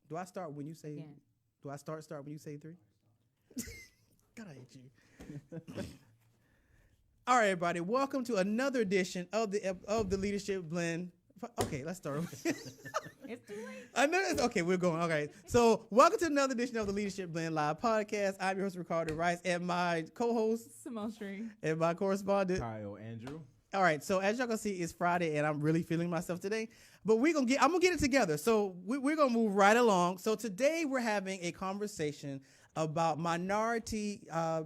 Do I start when you say? Yeah. Do I start when you say 3? God, I hate you. All right, everybody. Welcome to another edition of the Leadership Blend. Okay, let's start. It's too late. I know it's okay. We're going. Okay, so welcome to another edition of the Leadership Blend Live Podcast. I'm your host Ricardo Rice, and my co-host Simone Street. and my correspondent Kyle Andrew. All right, so as y'all can see, it's Friday, and I'm really feeling myself today. But I'm gonna get it together. So we're gonna move right along. So today we're having a conversation about minority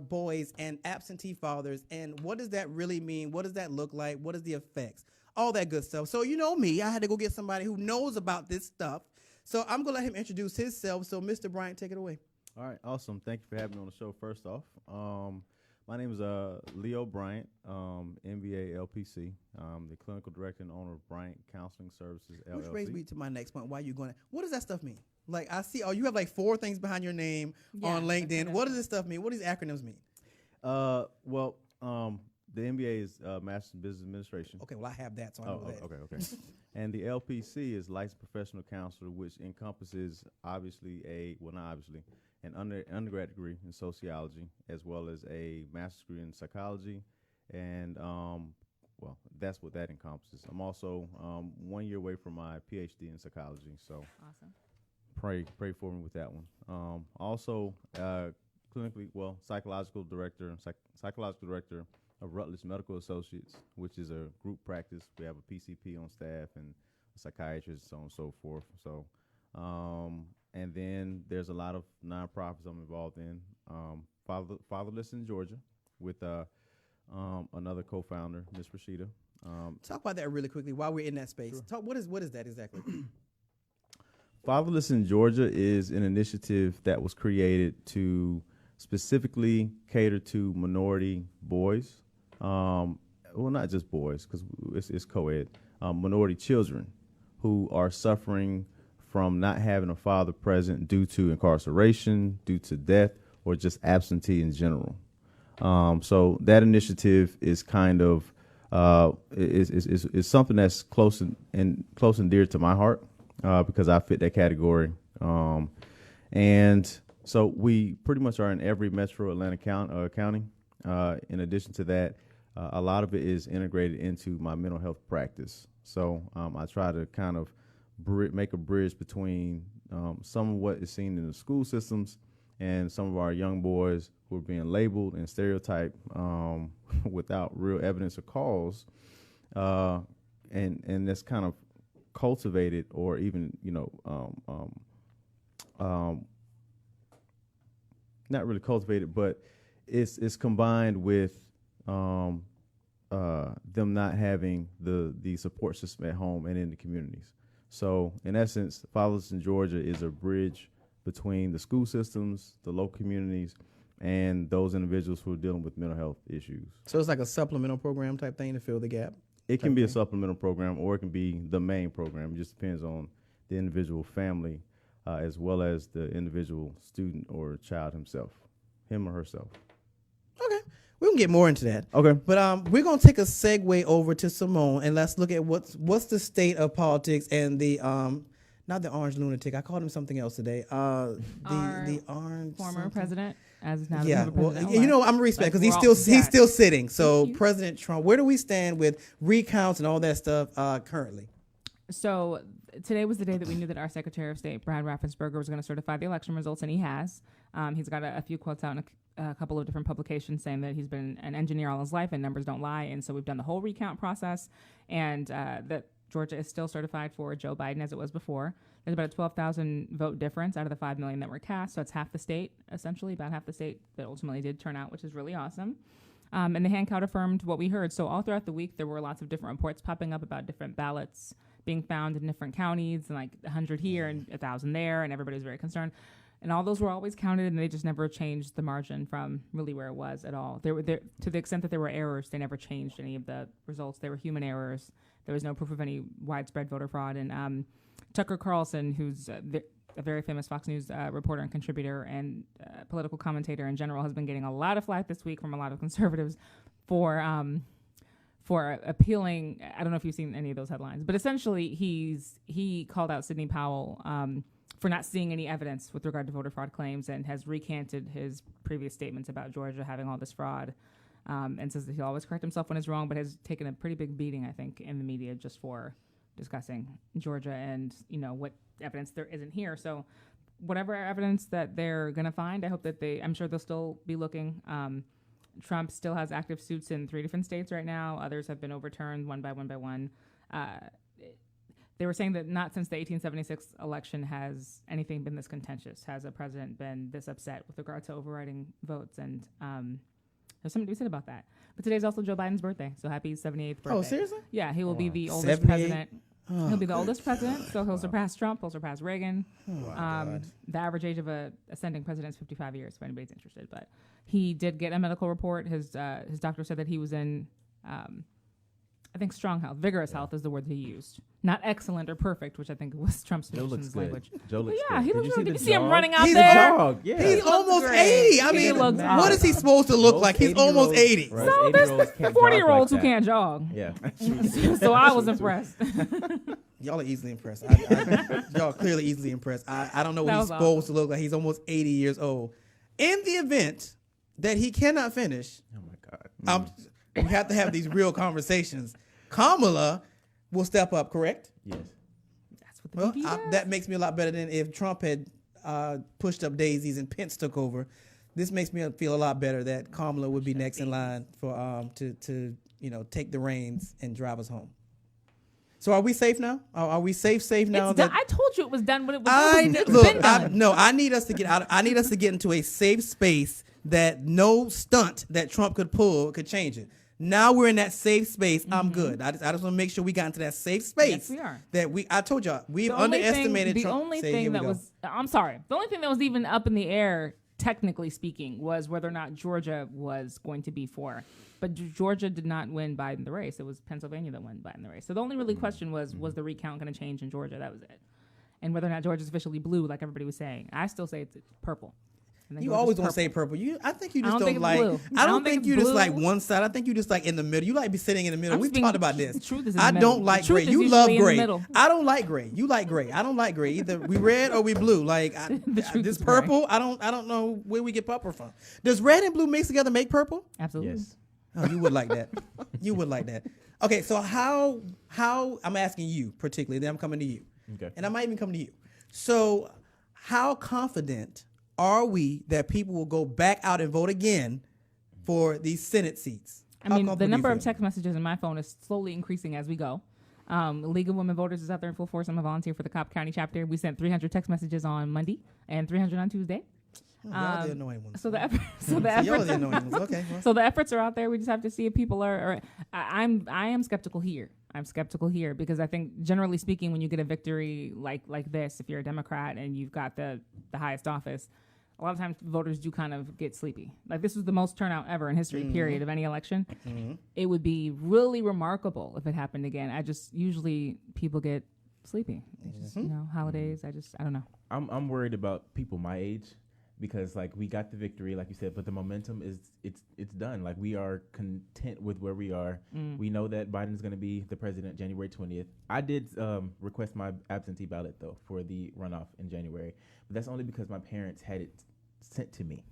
boys and absentee fathers, and what does that really mean? What does that look like? What is the effects? All that good stuff. So you know me, I had to go get somebody who knows about this stuff. So I'm gonna let him introduce himself. So Mr. Bryant, take it away. All right, awesome. Thank you for having me on the show. First off, my name is Leo Bryant, MBA LPC. The clinical director and owner of Bryant Counseling Services LLC. Which brings me to my next point. Why are you going? What does that stuff mean? Like I see, you have like 4 things behind your name on LinkedIn. What does this stuff mean? What do these acronyms mean? The MBA is Master's in Business Administration. Okay, well I have that, so I know that. Okay. And the LPC is Licensed Professional Counselor, which encompasses an undergrad degree in sociology, as well as a master's degree in psychology, and that's what that encompasses. I'm also 1 year away from my PhD in psychology, so Awesome. pray for me with that one. Psychological director of Rutledge Medical Associates, which is a group practice. We have a PCP on staff and a psychiatrist, so on and so forth. So, and then there's a lot of nonprofits I'm involved in. Fatherless in Georgia with another co-founder, Ms. Rashida. Talk about that really quickly while we're in that space. Sure. What is that exactly? Fatherless in Georgia is an initiative that was created to specifically cater to minority boys. Not just boys, because it's co-ed. Minority children who are suffering from not having a father present due to incarceration, due to death, or just absentee in general. So that initiative is kind of is something that's close and dear to my heart because I fit that category. And so we pretty much are in every metro Atlanta county. In addition to that, a lot of it is integrated into my mental health practice. So I try to kind of make a bridge between some of what is seen in the school systems and some of our young boys who are being labeled and stereotyped without real evidence or cause, and that's kind of cultivated or even not really cultivated, but it's combined with them not having the support system at home and in the communities. So in essence, Fatherless in Georgia is a bridge between the school systems, the local communities, and those individuals who are dealing with mental health issues. So it's like a supplemental program type thing to fill the gap? It can be a supplemental program, or it can be the main program. It just depends on the individual family, as well as the individual student or child himself, him or herself. Okay. We can get more into that. Okay. But we're going to take a segue over to Simone, and let's look at what's the state of politics and the not the orange lunatic. I called him something else today. The orange Former something. president, as now Yeah, the well, president. I'm respect because Like, he's still sitting. So Thank you. President Trump, where do we stand with recounts and all that stuff currently? So today was the day that we knew that our Secretary of State, Brad Raffensperger, was going to certify the election results, and he has. He's got a few quotes out in a couple of different publications saying that he's been an engineer all his life and numbers don't lie. And so we've done the whole recount process, and that Georgia is still certified for Joe Biden as it was before. There's about a 12,000 vote difference out of the 5 million that were cast. So it's half the state, essentially, about half the state that ultimately did turn out, which is really awesome. And the hand count affirmed what we heard. So all throughout the week, there were lots of different reports popping up about different ballots being found in different counties, and like 100 here and 1,000 there, and everybody was very concerned. And all those were always counted, and they just never changed the margin from really where it was at all. There to the extent that there were errors, they never changed any of the results. They were human errors. There was no proof of any widespread voter fraud. And Tucker Carlson, who's a very famous Fox News reporter and contributor and political commentator in general, has been getting a lot of flack this week from a lot of conservatives for appealing. I don't know if you've seen any of those headlines, but essentially he called out Sidney Powell for not seeing any evidence with regard to voter fraud claims, and has recanted his previous statements about Georgia having all this fraud, and says that he'll always correct himself when it's wrong, but has taken a pretty big beating, I think, in the media just for discussing Georgia and, what evidence there isn't here. So whatever evidence that they're going to find, I hope that I'm sure they'll still be looking. Trump still has active suits in 3 different states right now. Others have been overturned one by one. They were saying that not since the 1876 election has anything been this contentious, has a president been this upset with regard to overriding votes. And there's something to be said about that. But today's also Joe Biden's birthday, so happy 78th birthday. Oh, seriously? Yeah, he will be the oldest 78? president. He'll be the oldest president, so he'll surpass Trump, he'll surpass Reagan. The average age of a ascending president is 55 years, if anybody's interested. But he did get a medical report. His doctor said that he was in, I think, strong health. Vigorous health is the word that he used. Not excellent or perfect, which I think was Trump's physician's language. Joe looks Yeah, good. he looks really. Did you see him jog? running out He's there? Jog, yeah. He's almost great. 80. I He mean, looks what is he supposed to look like? He's almost 80. Right. So 80-year-olds there's can't 40-year-olds jog who like can't jog. Yeah. So I was impressed. Y'all are easily impressed. Y'all clearly easily impressed. I don't know what That he's was supposed to look like. He's almost 80 years old. In the event that he cannot finish, Oh my God. we have to have these real conversations. Kamala will step up, correct? Yes. That's what the Well, VP does. that makes me a lot better than if Trump had pushed up daisies and Pence took over. This makes me feel a lot better that Kamala would be next in line for to take the reins and drive us home. So are we safe now? Are we safe now? It's done. I told you it was done when it was. It's been done. I need us to get out. I need us to get into a safe space that no stunt that Trump could pull could change it. Now we're in that safe space. I'm good. I just want to make sure we got into that safe space. Yes, we are. That I told y'all we've The only underestimated thing, Trump. The only Say, thing here we that go. was, I'm sorry, the only thing that was even up in the air, technically speaking, was whether or not Georgia was going to be for. But Georgia did not win Biden the race. It was Pennsylvania that won Biden the race. So the only really question was the recount going to change in Georgia? That was it. And whether or not Georgia's officially blue, like everybody was saying. I still say it's purple. And then You Georgia's always purple. gonna say purple. I think you I just don't think it's like. blue. I don't think it's you just blue. like one side. I think you just like in the middle. You like be sitting in the middle. I'm We've just being- talked about this. the truth is in I the middle. don't like The truth gray. is You usually love in the gray. middle. I don't like gray. You like gray. I don't like gray. Either we red or we blue. Like The truth this is gray. purple. I don't know where we get purple from. Does red and blue mix together make purple? Absolutely. Yes. Oh, you would like that. You would like that. Okay, so how I'm asking you particularly. Then I'm coming to you. Okay. And I might even come to you. So how confident are we that people will go back out and vote again for these Senate seats? I How mean, confident the do you number of feel? text messages in my phone is slowly increasing as we go. The League of Women Voters is out there in full force. I'm a volunteer for the Cobb County chapter. We sent 300 text messages on Monday and 300 on Tuesday. Oh, y'all the annoying ones. So the effort, So y'all the annoying ones. Okay. Well. so the efforts are out there. We just have to see if people are. I am skeptical here. I'm skeptical here because I think, generally speaking, when you get a victory like this, if you're a Democrat and you've got the highest office, a lot of times voters do kind of get sleepy. Like this was the most turnout ever in history, period, of any election. It would be really remarkable if it happened again. Usually people get sleepy. It's just, holidays. I don't know. I'm worried about people my age because like we got the victory, like you said, but the momentum it's done. Like we are content with where we are. We know that Biden's going to be the president January 20th. I did request my absentee ballot though for the runoff in January, but that's only because my parents had it sent to me.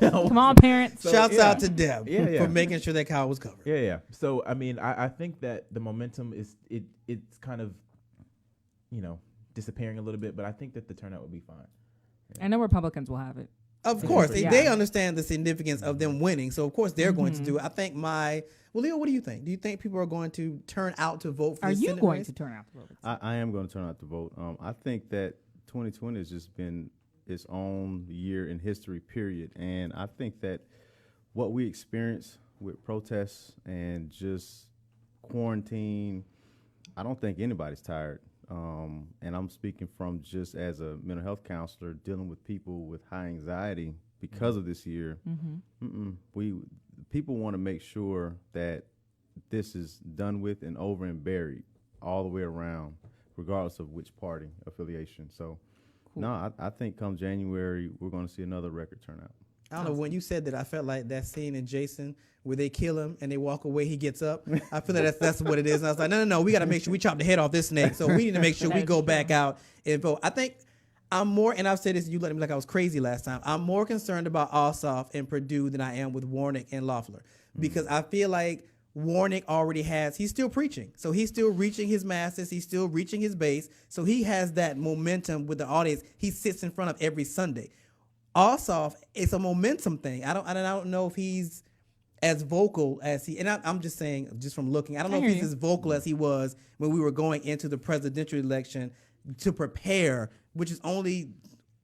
Come on, parents. Shouts out to Deb Yeah. for making sure that cow was covered. Yeah. So I mean, I think that the momentum is it's kind of disappearing a little bit, but I think that the turnout will be fine. I know Republicans will have it. Of course, Yeah. they understand the significance of them winning, so of course they're going to do it. I think Leo, what do you think? Do you think people are going to turn out to vote for Are the you Senate going race? to turn out the vote? I am going to turn out to vote. I think that 2020 has just been its own year in history, period. And I think that what we experience with protests and just quarantine, I don't think anybody's tired. And I'm speaking from just as a mental health counselor dealing with people with high anxiety because of this year. People want to make sure that this is done with and over and buried all the way around, regardless of which party affiliation. So, no, I think come January we're going to see another record turnout. I don't know, when you said that, I felt like that scene in Jason where they kill him and they walk away, he gets up. I feel like that's what it is. And I was like, no, we got to make sure we chop the head off this snake. So we need to make sure we go back out and vote. I think I'm more, and I've said this, you let me like I was crazy last time. I'm more concerned about Ossoff and Purdue than I am with Warnick and Loeffler, because I feel like Warnick already he's still preaching. So he's still reaching his masses. He's still reaching his base. So he has that momentum with the audience. He sits in front of every Sunday. Ossoff, it's a momentum thing. I don't know if he's as vocal as he, and I'm just saying, just from looking, I don't know if he's as vocal as he was when we were going into the presidential election to prepare, which is only,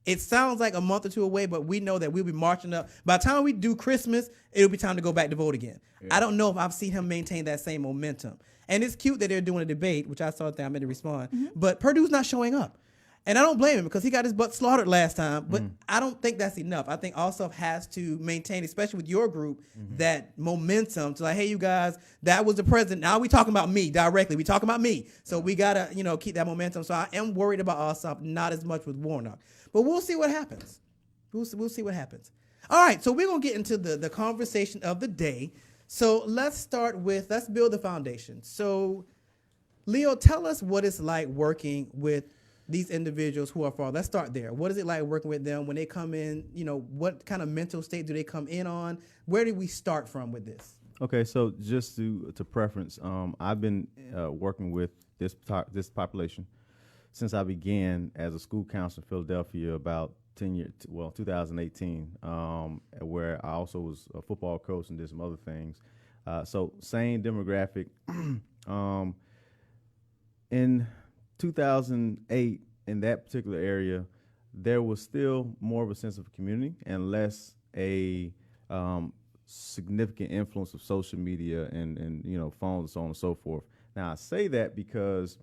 it sounds like a month or two away, but we know that we'll be marching up. By the time we do Christmas, it'll be time to go back to vote again. Yeah. I don't know if I've seen him maintain that same momentum. And it's cute that they're doing a debate, which I saw that I meant to respond, but Purdue's not showing up. And I don't blame him because he got his butt slaughtered last time, but I don't think that's enough. I think Ossoff has to maintain, especially with your group, that momentum to like, hey, you guys, that was the president. Now we talking about me directly. We talking about me. So we got to, keep that momentum. So I am worried about Ossoff, not as much with Warnock. But we'll see what happens. We'll see what happens. All right, so we're going to get into the conversation of the day. So let's build the foundation. So, Leo, tell us what it's like working with these individuals who are fatherless. Let's start there. What is it like working with them when they come in? What kind of mental state do they come in on? Where do we start from with this? Okay, so just to preference, I've been working with this population since I began as a school counselor in Philadelphia about 2018, where I also was a football coach and did some other things. So same demographic. In 2008, in that particular area, there was still more of a sense of community and less a significant influence of social media and phones and so on and so forth. Now I say that because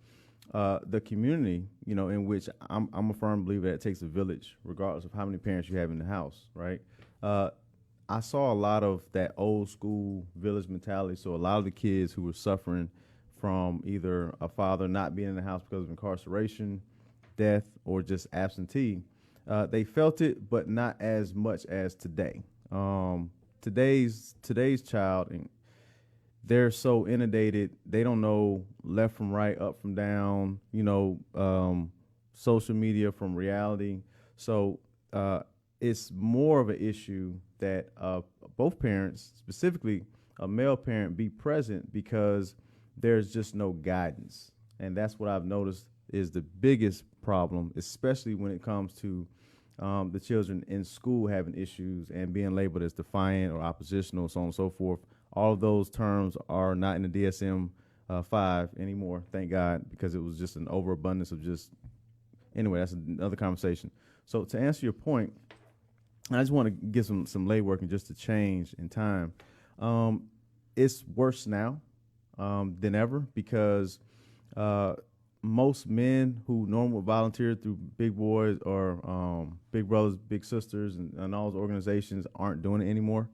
the community, in which I'm a firm believer that it takes a village, regardless of how many parents you have in the house, right? I saw a lot of that old school village mentality. So a lot of the kids who were suffering from either a father not being in the house because of incarceration, death, or just absentee, they felt it, but not as much as today. Today's child, they're so inundated, they don't know left from right, up from down, social media from reality. So it's more of an issue that both parents, specifically a male parent, be present because there's just no guidance. And that's what I've noticed is the biggest problem, especially when it comes to the children in school having issues and being labeled as defiant or oppositional, so on and so forth. All of those terms are not in the DSM-5 anymore, thank God, because it was just an overabundance of anyway, that's another conversation. So to answer your point, I just want to get some legwork and just to change in time. It's worse now than ever because most men who normally volunteer through Big Boys or Big Brothers, Big Sisters, and all those organizations aren't doing it anymore.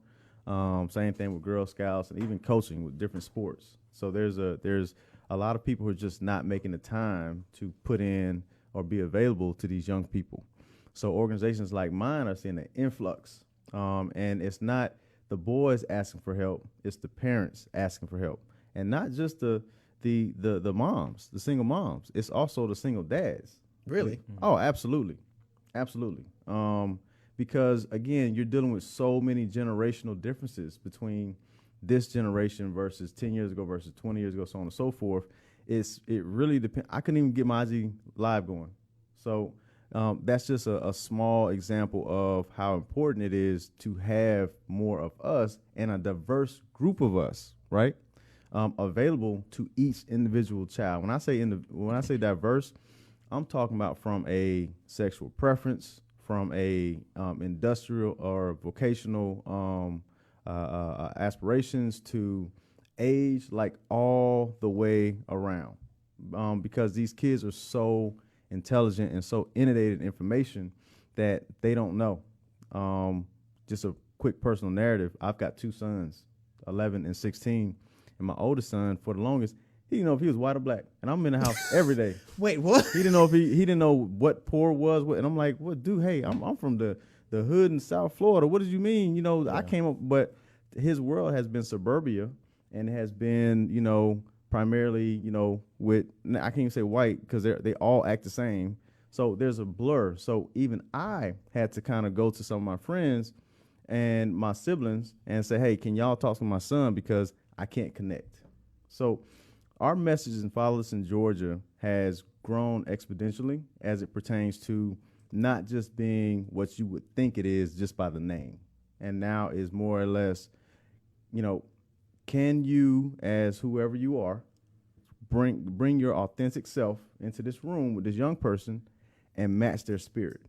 Same thing with Girl Scouts and even coaching with different sports. So there's a lot of people who are just not making the time to put in or be available to these young people. So organizations like mine are seeing an influx, and it's not the boys asking for help; it's the parents asking for help, and not just the moms, the single moms. It's also the single dads. Really? Oh, absolutely. Because again, you're dealing with so many generational differences between this generation versus 10 years ago versus 20 years ago, so on and so forth. It really depends. I couldn't even get my IG live going. So that's just a small example of how important it is to have more of us and a diverse group of us, right? Available to each individual child. When I say diverse, I'm talking about from a sexual preference, from a industrial or vocational aspirations to age, like all the way around, because these kids are so intelligent and so inundated in information that they don't know. Just a quick personal narrative. I've got two sons, 11 and 16. And my oldest son, for the longest, he didn't know if he was white or black. And I'm in the house every day. Wait, what? He didn't know he didn't know what poor was. And I'm like, what, dude? Hey, I'm from the hood in South Florida. What did you mean? Yeah. I came up, but his world has been suburbia and has been, primarily, with, I can't even say white because they all act the same. So there's a blur. So even I had to kind of go to some of my friends and my siblings and say, hey, can y'all talk to my son because I can't connect. So our message in Fatherless in Georgia has grown exponentially as it pertains to not just being what you would think it is just by the name. And now is more or less, can you, as whoever you are, bring your authentic self into this room with this young person and match their spirit,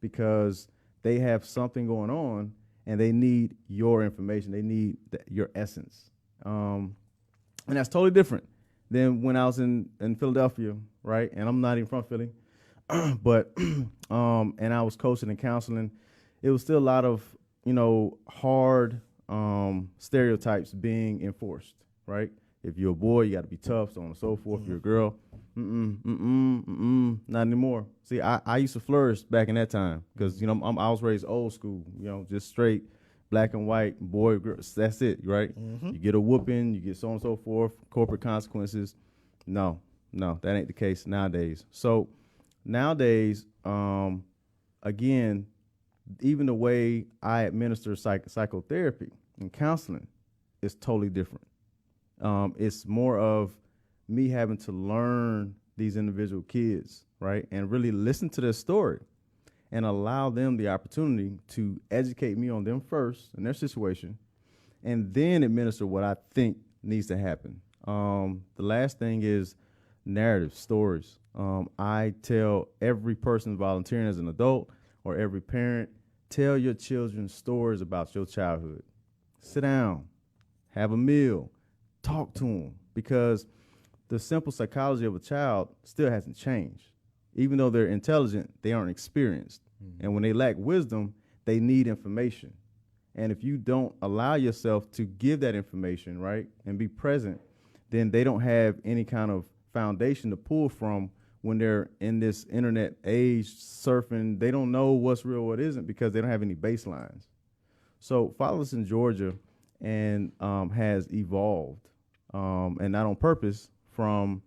because they have something going on and they need your information. They need your essence. And that's totally different than when I was in Philadelphia, right? And I'm not even from Philly, but and I was coaching and counseling. It was still a lot of, hard stereotypes being enforced, right? If you're a boy, you got to be tough, so on and so forth. If you're a girl, not anymore. See, I used to flourish back in that time because, I was raised old school, just straight black and white, boy, girl, that's it, right? You get a whooping, you get so on and so forth, corporate consequences. No, that ain't the case nowadays. So nowadays, again, even the way I administer psychotherapy and counseling is totally different. It's more of me having to learn these individual kids, right, and really listen to their story and allow them the opportunity to educate me on them first and their situation, and then administer what I think needs to happen. The last thing is narrative stories. I tell every person volunteering as an adult or every parent, tell your children stories about your childhood. Sit down, have a meal, talk to them, because the simple psychology of a child still hasn't changed. Even though they're intelligent, they aren't experienced. And when they lack wisdom, they need information. And if you don't allow yourself to give that information, right, and be present, then they don't have any kind of foundation to pull from when they're in this internet age surfing. They don't know what's real, what isn't, because they don't have any baselines. So Fatherless in Georgia has evolved, and not on purpose, from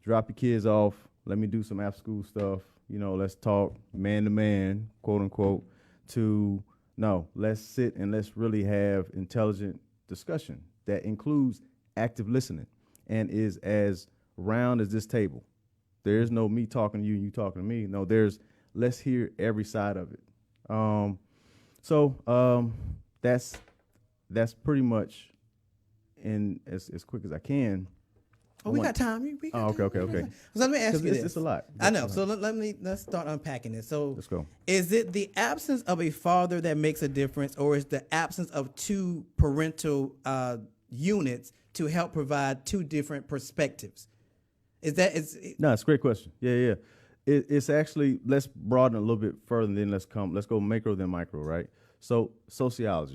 drop your kids off, let me do some after school stuff, let's talk man to man, quote unquote, to no, let's sit and let's really have intelligent discussion that includes active listening and is as round as this table. There's no me talking to you and you talking to me. No, let's hear every side of it. That's pretty much in as quick as I can. Oh, we got time. We got time. Okay. So let me ask you this. It's a lot. I know. So let's start unpacking this. So let's go. Is it the absence of a father that makes a difference, or is the absence of two parental units to help provide two different perspectives? No, it's a great question. Yeah. It's actually, let's broaden a little bit further, and then let's go macro then micro, right? So sociology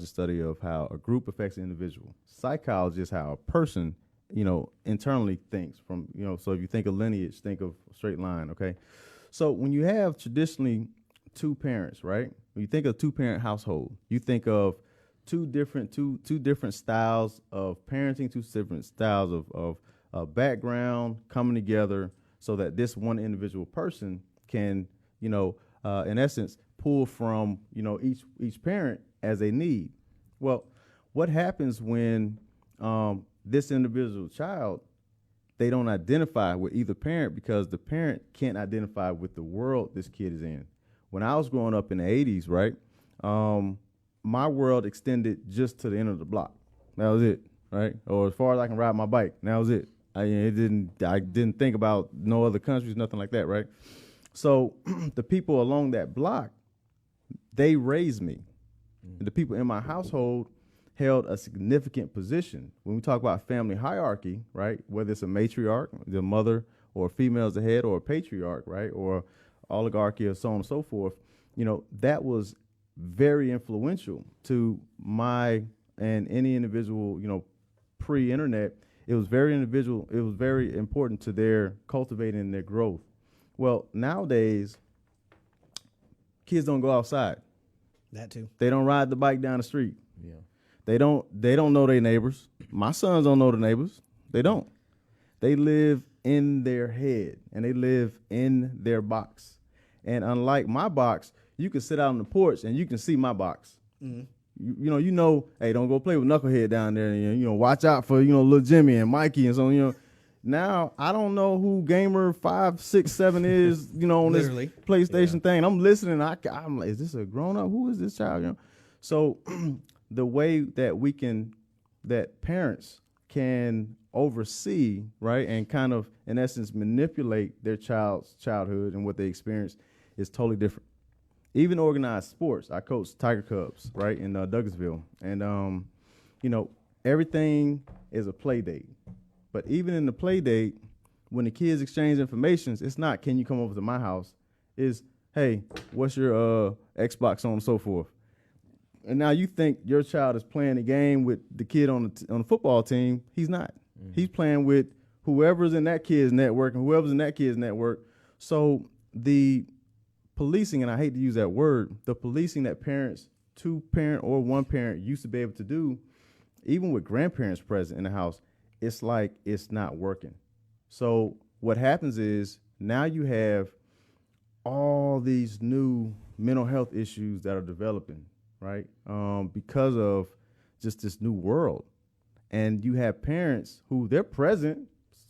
study of how a group affects an individual. Psychology is how a person internally thinks from, so if you think of lineage, think of a straight line, okay? So when you have traditionally two parents, right? When you think of two-parent household, you think of two different styles of parenting, two different styles of background coming together so that this one individual person can, in essence, pull from, each parent as they need. Well, what happens when this individual child, they don't identify with either parent because the parent can't identify with the world this kid is in? When I was growing up in the 80s, right, my world extended just to the end of the block. That was it, right? Or as far as I can ride my bike, that was it. I didn't think about no other countries, nothing like that, right? So the people along that block, they raised me. And the people in my household held a significant position. When we talk about family hierarchy, right, whether it's a matriarch, the mother, or female's the head, or a patriarch, right, or oligarchy, or so on and so forth, that was very influential to my and any individual, pre-internet. It was very individual. It was very important to their cultivating their growth. Well, nowadays, kids don't go outside. That too. They don't ride the bike down the street. Yeah. They don't know their neighbors. My sons don't know the neighbors. They don't. They live in their head and they live in their box. And unlike my box, you can sit out on the porch and you can see my box. Mm-hmm. You know, hey, don't go play with Knucklehead down there. And, watch out for, little Jimmy and Mikey and so, Now, I don't know who gamer 5, 6, 7 is, on this PlayStation thing. I'm listening. I'm like, is this a grown-up? Who is this child? So the way that parents can oversee, right, and kind of, in essence, manipulate their child's childhood and what they experience is totally different. Even organized sports. I coach Tiger Cubs, right, in Douglasville. And, everything is a play date. But even in the play date, when the kids exchange information, it's not, can you come over to my house? It's, hey, what's your Xbox on and so forth. And now you think your child is playing a game with the kid on the football team. He's not. Mm-hmm. He's playing with whoever's in that kid's network and whoever's in that kid's network. So the policing, and I hate to use that word, the policing that parents, two parent or one parent used to be able to do, even with grandparents present in the house, it's like it's not working. So what happens is now you have all these new mental health issues that are developing, right? Because of just this new world. And you have parents who they're present.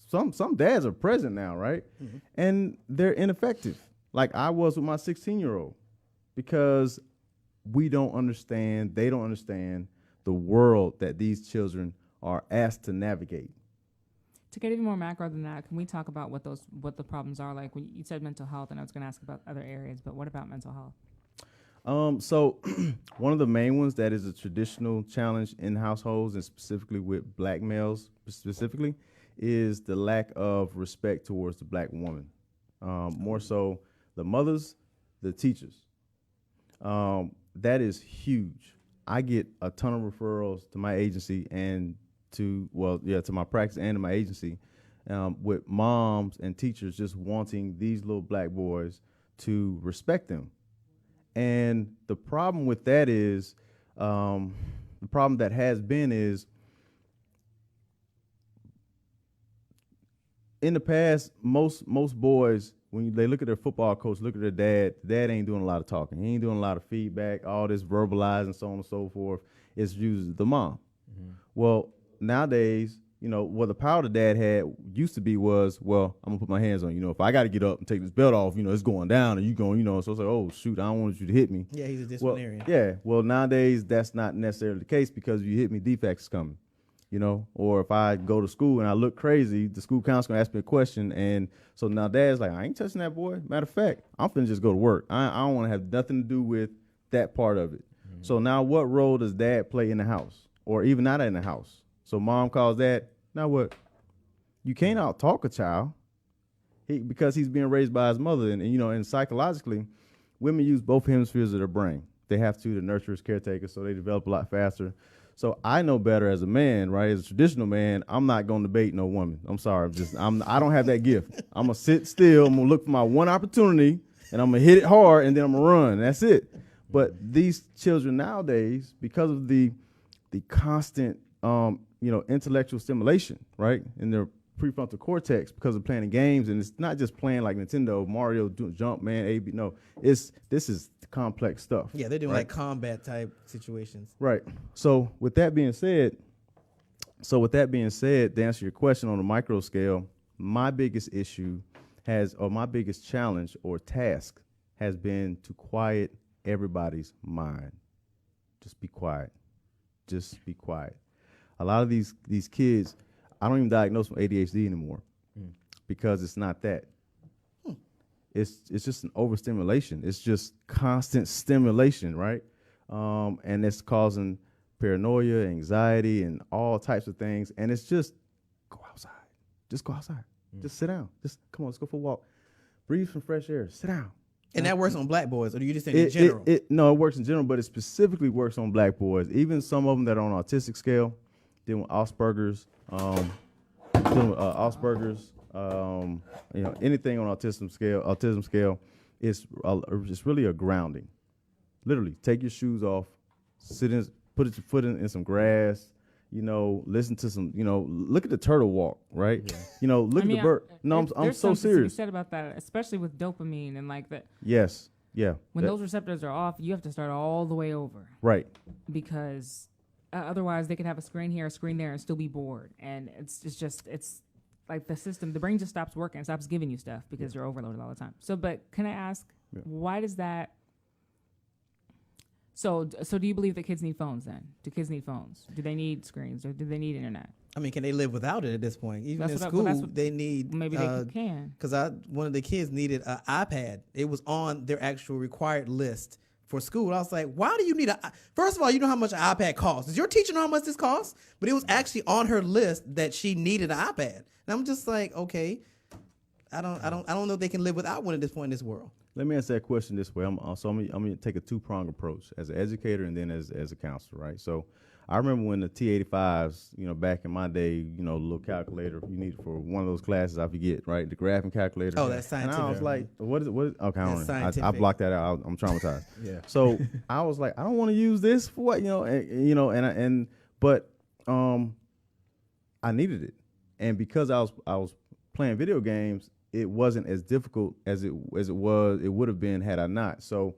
Some dads are present now, right? Mm-hmm. And they're ineffective. Like I was with my 16-year-old, because we don't understand, they don't understand the world that these children are asked to navigate. To get even more macro than that, can we talk about what the problems are? Like when you said mental health, and I was going to ask about other areas, but what about mental health? So one of the main ones that is a traditional challenge in households, and specifically with black males specifically, is the lack of respect towards the black woman. More so the mothers, the teachers. That is huge. I get a ton of referrals to my agency and to my practice and to my agency with moms and teachers just wanting these little black boys to respect them. And the problem with that is, the problem that has been is, in the past, most boys, when they look at their football coach, look at their dad ain't doing a lot of talking. He ain't doing a lot of feedback, all this verbalizing, so on and so forth. It's usually the mom. Mm-hmm. Well, nowadays, what the power the dad had used to be was, well, I'm gonna put my hands on you. If I got to get up and take this belt off, it's going down, and you going, so it's like, oh shoot, I don't want you to hit me. Yeah, he's a disciplinarian. Well, nowadays that's not necessarily the case, because if you hit me, defects coming. Or if I go to school and I look crazy, the school counselor gonna ask me a question, and so now dad's like, I ain't touching that boy. Matter of fact, I'm finna just go to work. I don't want to have nothing to do with that part of it. Mm-hmm. So now, what role does dad play in the house, or even not in the house? So mom calls dad. Now what? You can't out talk a child, because he's being raised by his mother, and psychologically, women use both hemispheres of their brain. They have to, the nurturers, caretakers, so they develop a lot faster. So I know better as a man, right? As a traditional man, I'm not going to debate no woman. I'm sorry. I don't have that gift. I'm going to sit still. I'm going to look for my one opportunity, and I'm going to hit it hard, and then I'm going to run. That's it. But these children nowadays, because of the constant, intellectual stimulation, right, in their prefrontal cortex, because of playing games, and it's not just playing like Nintendo, Mario, Jumpman, AB. No, this is complex stuff. Yeah, they're doing right? like combat type situations. Right. So with that being said, to answer your question on a micro scale, my biggest my biggest challenge or task has been to quiet everybody's mind. Just be quiet. Just be quiet. A lot of these kids, I don't even diagnose them ADHD anymore, because it's not that. It's just an overstimulation. It's just constant stimulation, right? And it's causing paranoia, anxiety, and all types of things. And it's just go outside. Just go outside. Just sit down. Just come on, let's go for a walk. Breathe some fresh air. Sit down. And that works on black boys, or do you just think in general? No, it works in general, but it specifically works on black boys. Even some of them that are on autistic scale, dealing with Asperger's, anything on autism scale, it's really a grounding. Literally, take your shoes off, put your foot in some grass, listen to some, look at the turtle walk, right? Yeah. Look at the bird. No, I'm there's so something to be serious. said about that, especially with dopamine and like that. Yes. Yeah. When those receptors are off, you have to start all the way over. Right. Because otherwise they could have a screen here, a screen there, and still be bored. And it's like the brain just stops working, it stops giving you stuff because you're overloaded all the time. So, but can I ask, why does that? So do you believe that kids need phones then? Do kids need phones? Do they need screens or do they need internet? I mean, can they live without it at this point? Even in school, they need. Maybe they can. Because one of the kids needed an iPad. It was on their actual required list for school. I was like, why do you need first of all, you know how much an iPad costs. Does your teacher know how much this costs? But it was actually on her list that she needed an iPad. And I'm just like, okay, I don't know if they can live without one at this point in this world. Let me answer that question this way. I'm going to take a two-pronged approach as an educator and then as a counselor, right? So I remember when the T85s, back in my day, little calculator you need for one of those classes, I forget, right? The graphing calculator. Oh, that's scientific. And I was like, what is it? Okay, I blocked that out. I'm traumatized. Yeah. So I was like, I don't want to use this for what, but I needed it. And because I was playing video games, it wasn't as difficult as it would have been had I not. So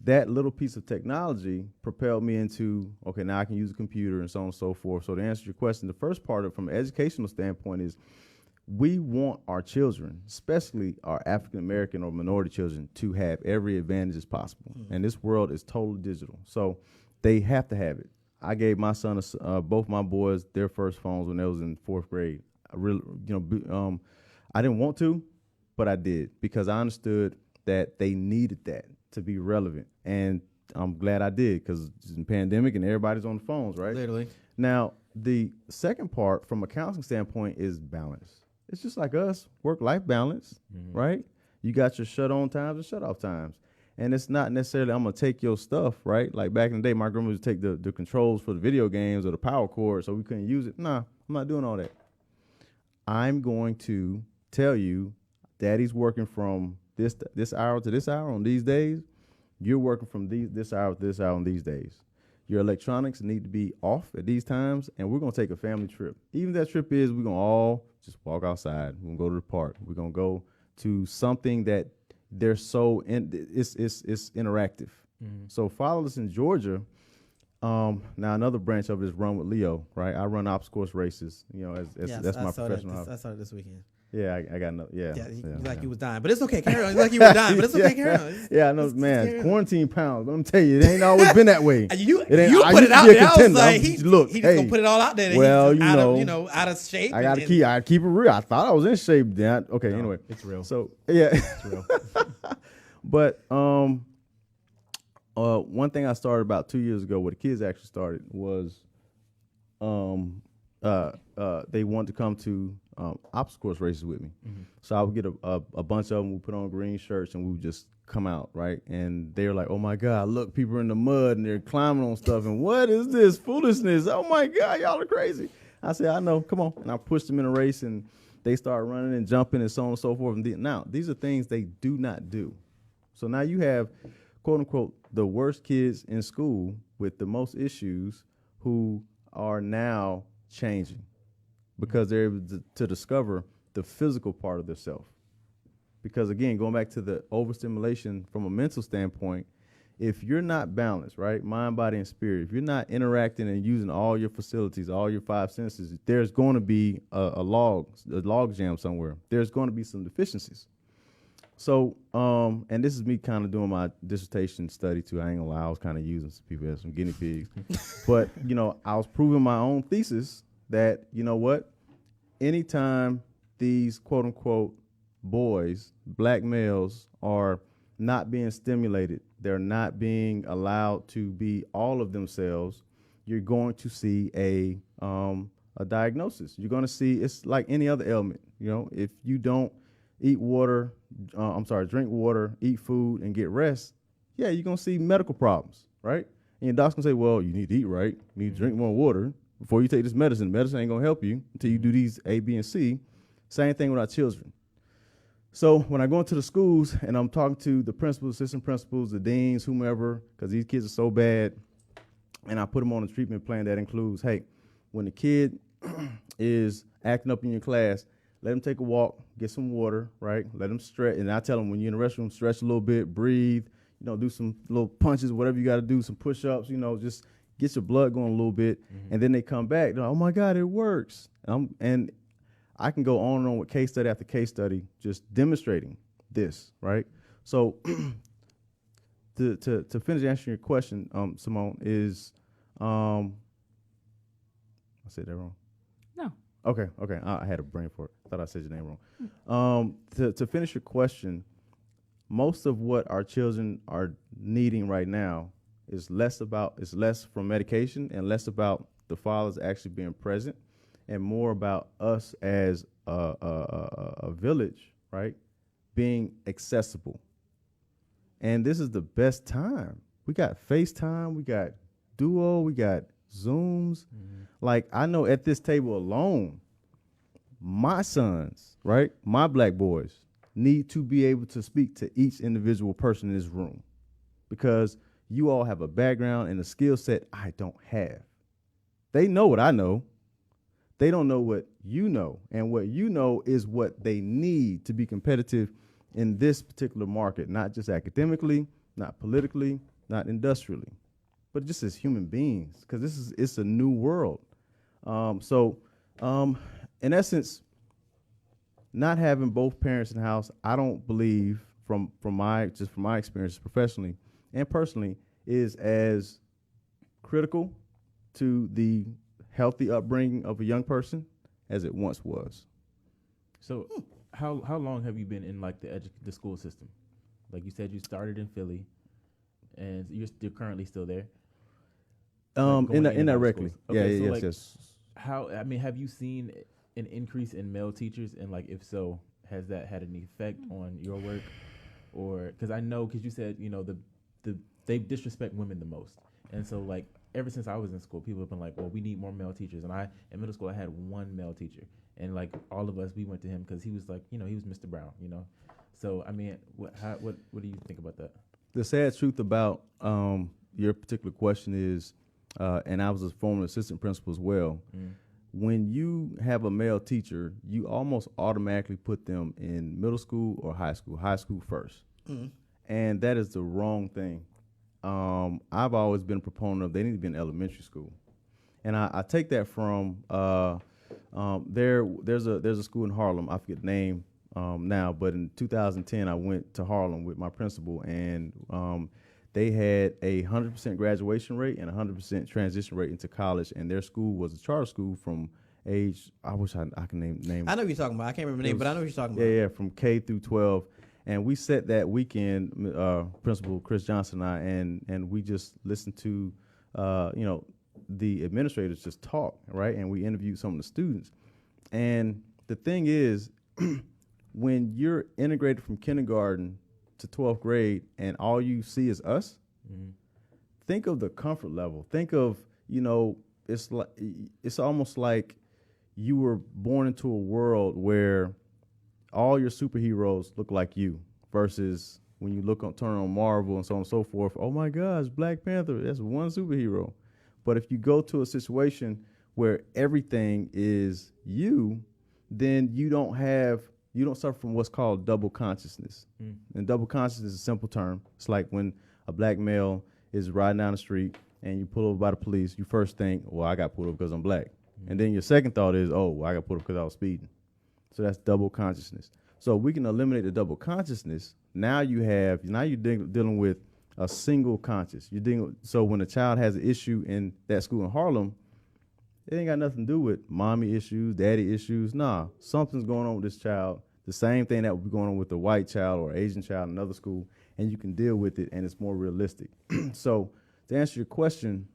that little piece of technology propelled me into, okay, now I can use a computer and so on and so forth. So to answer your question, the first part from an educational standpoint is we want our children, especially our African-American or minority children, to have every advantage as possible. Mm-hmm. And this world is totally digital. So they have to have it. I gave my son, both my boys, their first phones when they was in 4th grade. I didn't want to, but I did because I understood that they needed that to be relevant. And I'm glad I did because it's a pandemic and everybody's on the phones, right? Literally. Now, the second part from a counseling standpoint is balance. It's just like us, work-life balance, right? You got your shut-on times and shut-off times. And it's not necessarily I'm going to take your stuff, right? Like back in the day, my grandma would take the controls for the video games or the power cord so we couldn't use it. Nah, I'm not doing all that. I'm going to tell you Daddy's working from this hour to this hour on these days. You're working from this hour to this hour on these days. Your electronics need to be off at these times, and we're going to take a family trip. Even if that trip is we're going to all just walk outside. We're going to go to the park. We're going to go to something that they're it's interactive. Mm-hmm. So Fatherless in Georgia, now another branch of it is run with Leo, right? I run obstacle course races, that's my professional. I saw it this weekend. Yeah, I got no. Yeah, you was dying, but it's okay. Carry on. Like you were dying, but it's okay. Carry on. Yeah, I know, man. Quarantine pounds. Let me tell you, it ain't always been that way. You put it out there. I was like, he's just gonna put it all out there. Well, out of shape. I gotta keep it real. I thought I was in shape. Then anyway, it's real. So yeah, it's real. But one thing I started about 2 years ago, where the kids actually started was, they wanted to come to obstacle course races with me. Mm-hmm. So I would get a bunch of them. We put on green shirts and we would just come out, right? And they were like, "Oh my God, look, people are in the mud and they're climbing on stuff. And what is this foolishness? Oh my God, y'all are crazy." I said, "I know, come on." And I pushed them in a race and they started running and jumping and so on and so forth. And now these are things they do not do. So now you have, quote unquote, the worst kids in school with the most issues who are now changing because they're able to discover the physical part of themselves. Because again, going back to the overstimulation from a mental standpoint, if you're not balanced, right, mind, body, and spirit, if you're not interacting and using all your facilities, all your 5 senses, there's going to be a log jam somewhere. There's going to be some deficiencies. So, and this is me kind of doing my dissertation study too. I ain't gonna lie, I was kind of using some people as some guinea pigs. But, I was proving my own thesis that, anytime these quote unquote boys, black males, are not being stimulated, they're not being allowed to be all of themselves, you're going to see a diagnosis. You're going to see, it's like any other ailment. If you don't drink water, eat food, and get rest, yeah, you're going to see medical problems, right? And your doctor's going to say, well, you need to eat right, you need to drink more water before you take this medicine. Medicine ain't going to help you until you do these A, B, and C. Same thing with our children. So when I go into the schools and I'm talking to the principals, assistant principals, the deans, whomever, because these kids are so bad, and I put them on a treatment plan that includes, hey, when the kid is acting up in your class, let them take a walk, get some water, right? Let them stretch. And I tell them when you're in the restroom, stretch a little bit, breathe, do some little punches, whatever you got to do, some push-ups, just get your blood going a little bit. And then they come back, they're like, oh my God, it works. And I can go on and on with case study after case study, just demonstrating this, right? So to finish answering your question, Simone, is I said that wrong? No. Okay. I had a brain for it. I thought I said your name wrong. To finish your question, most of what our children are needing right now is less from medication and less about the fathers actually being present, and more about us as a village, right, being accessible. And this is the best time. We got FaceTime, we got Duo, we got Zooms. Like, I know at this table alone, my sons, right, my black boys, need to be able to speak to each individual person in this room, because you all have a background and a skill set I don't have. They know what I know. They don't know what you know. And what you know is what they need to be competitive in this particular market, not just academically, not politically, not industrially, but just as human beings, because it's a new world. So in essence, not having both parents in the house, I don't believe from my experience professionally and personally, is as critical to the healthy upbringing of a young person as it once was. So how long have you been in like the school system? Like you said, you started in Philly, and you're currently still there. Indirectly. Okay, Yeah, so yes. Have you seen an increase in male teachers, and like if so, has that had an effect on your work? Or because you said they disrespect women the most, and so like ever since I was in school, people have been like, well, we need more male teachers, and in middle school I had one male teacher, and like all of us, we went to him because he was like, he was Mr. Brown, So I mean, what do you think about that? The sad truth about your particular question is, and I was a former assistant principal as well. When you have a male teacher, you almost automatically put them in middle school or high school first. And that is the wrong thing. I've always been a proponent of they need to be in elementary school. And I take that from there's a school in Harlem, I forget the name now, but in 2010 I went to Harlem with my principal, and they had a 100% graduation rate and 100% transition rate into college, and their school was a charter school from age, I wish I can name. I know what you're talking about. I can't remember the name, but I know what you're talking about. Yeah, from K through 12. And we sat that weekend, Principal Chris Johnson and I, and we just listened to, the administrators just talk, right? And we interviewed some of the students. And the thing is, when you're integrated from kindergarten to 12th grade and all you see is us, think of the comfort level. Think of, it's almost like you were born into a world where all your superheroes look like you, versus when you turn on Marvel and so on and so forth. Oh my gosh, Black Panther, that's one superhero. But if you go to a situation where everything is you, then you don't suffer from what's called double consciousness. And double consciousness is a simple term. It's like when a black male is riding down the street and you pull over by the police, you first think, well, I got pulled over because I'm black. And then your second thought is, oh, well, I got pulled over because I was speeding. So that's double consciousness. So we can eliminate the double consciousness. Now you're dealing with a single conscious. So when a child has an issue in that school in Harlem, it ain't got nothing to do with mommy issues, daddy issues. Nah, something's going on with this child. The same thing that would be going on with a white child or Asian child in another school, and you can deal with it, and it's more realistic. So to answer your question,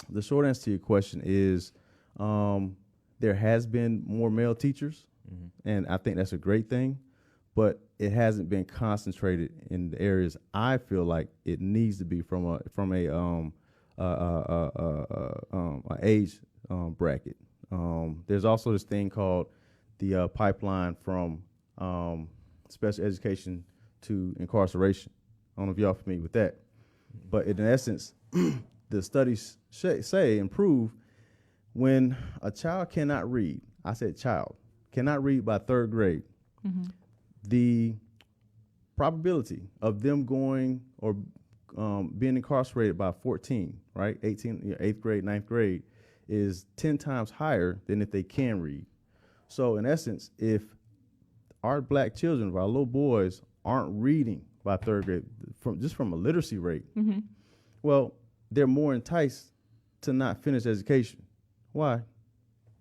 the short answer to your question is there has been more male teachers. And I think that's a great thing, but it hasn't been concentrated in the areas I feel like it needs to be from a age bracket. There's also this thing called the pipeline from special education to incarceration. I don't know if y'all familiar with that, but in essence, the studies say and prove When a child cannot read, I said child, cannot read by third grade, the probability of them going or being incarcerated by 14, right, 18, 8th grade, 9th grade, is 10 times higher than if they can read. So in essence, if our black children, our little boys, aren't reading by third grade, from a literacy rate, well, they're more enticed to not finish education. Why?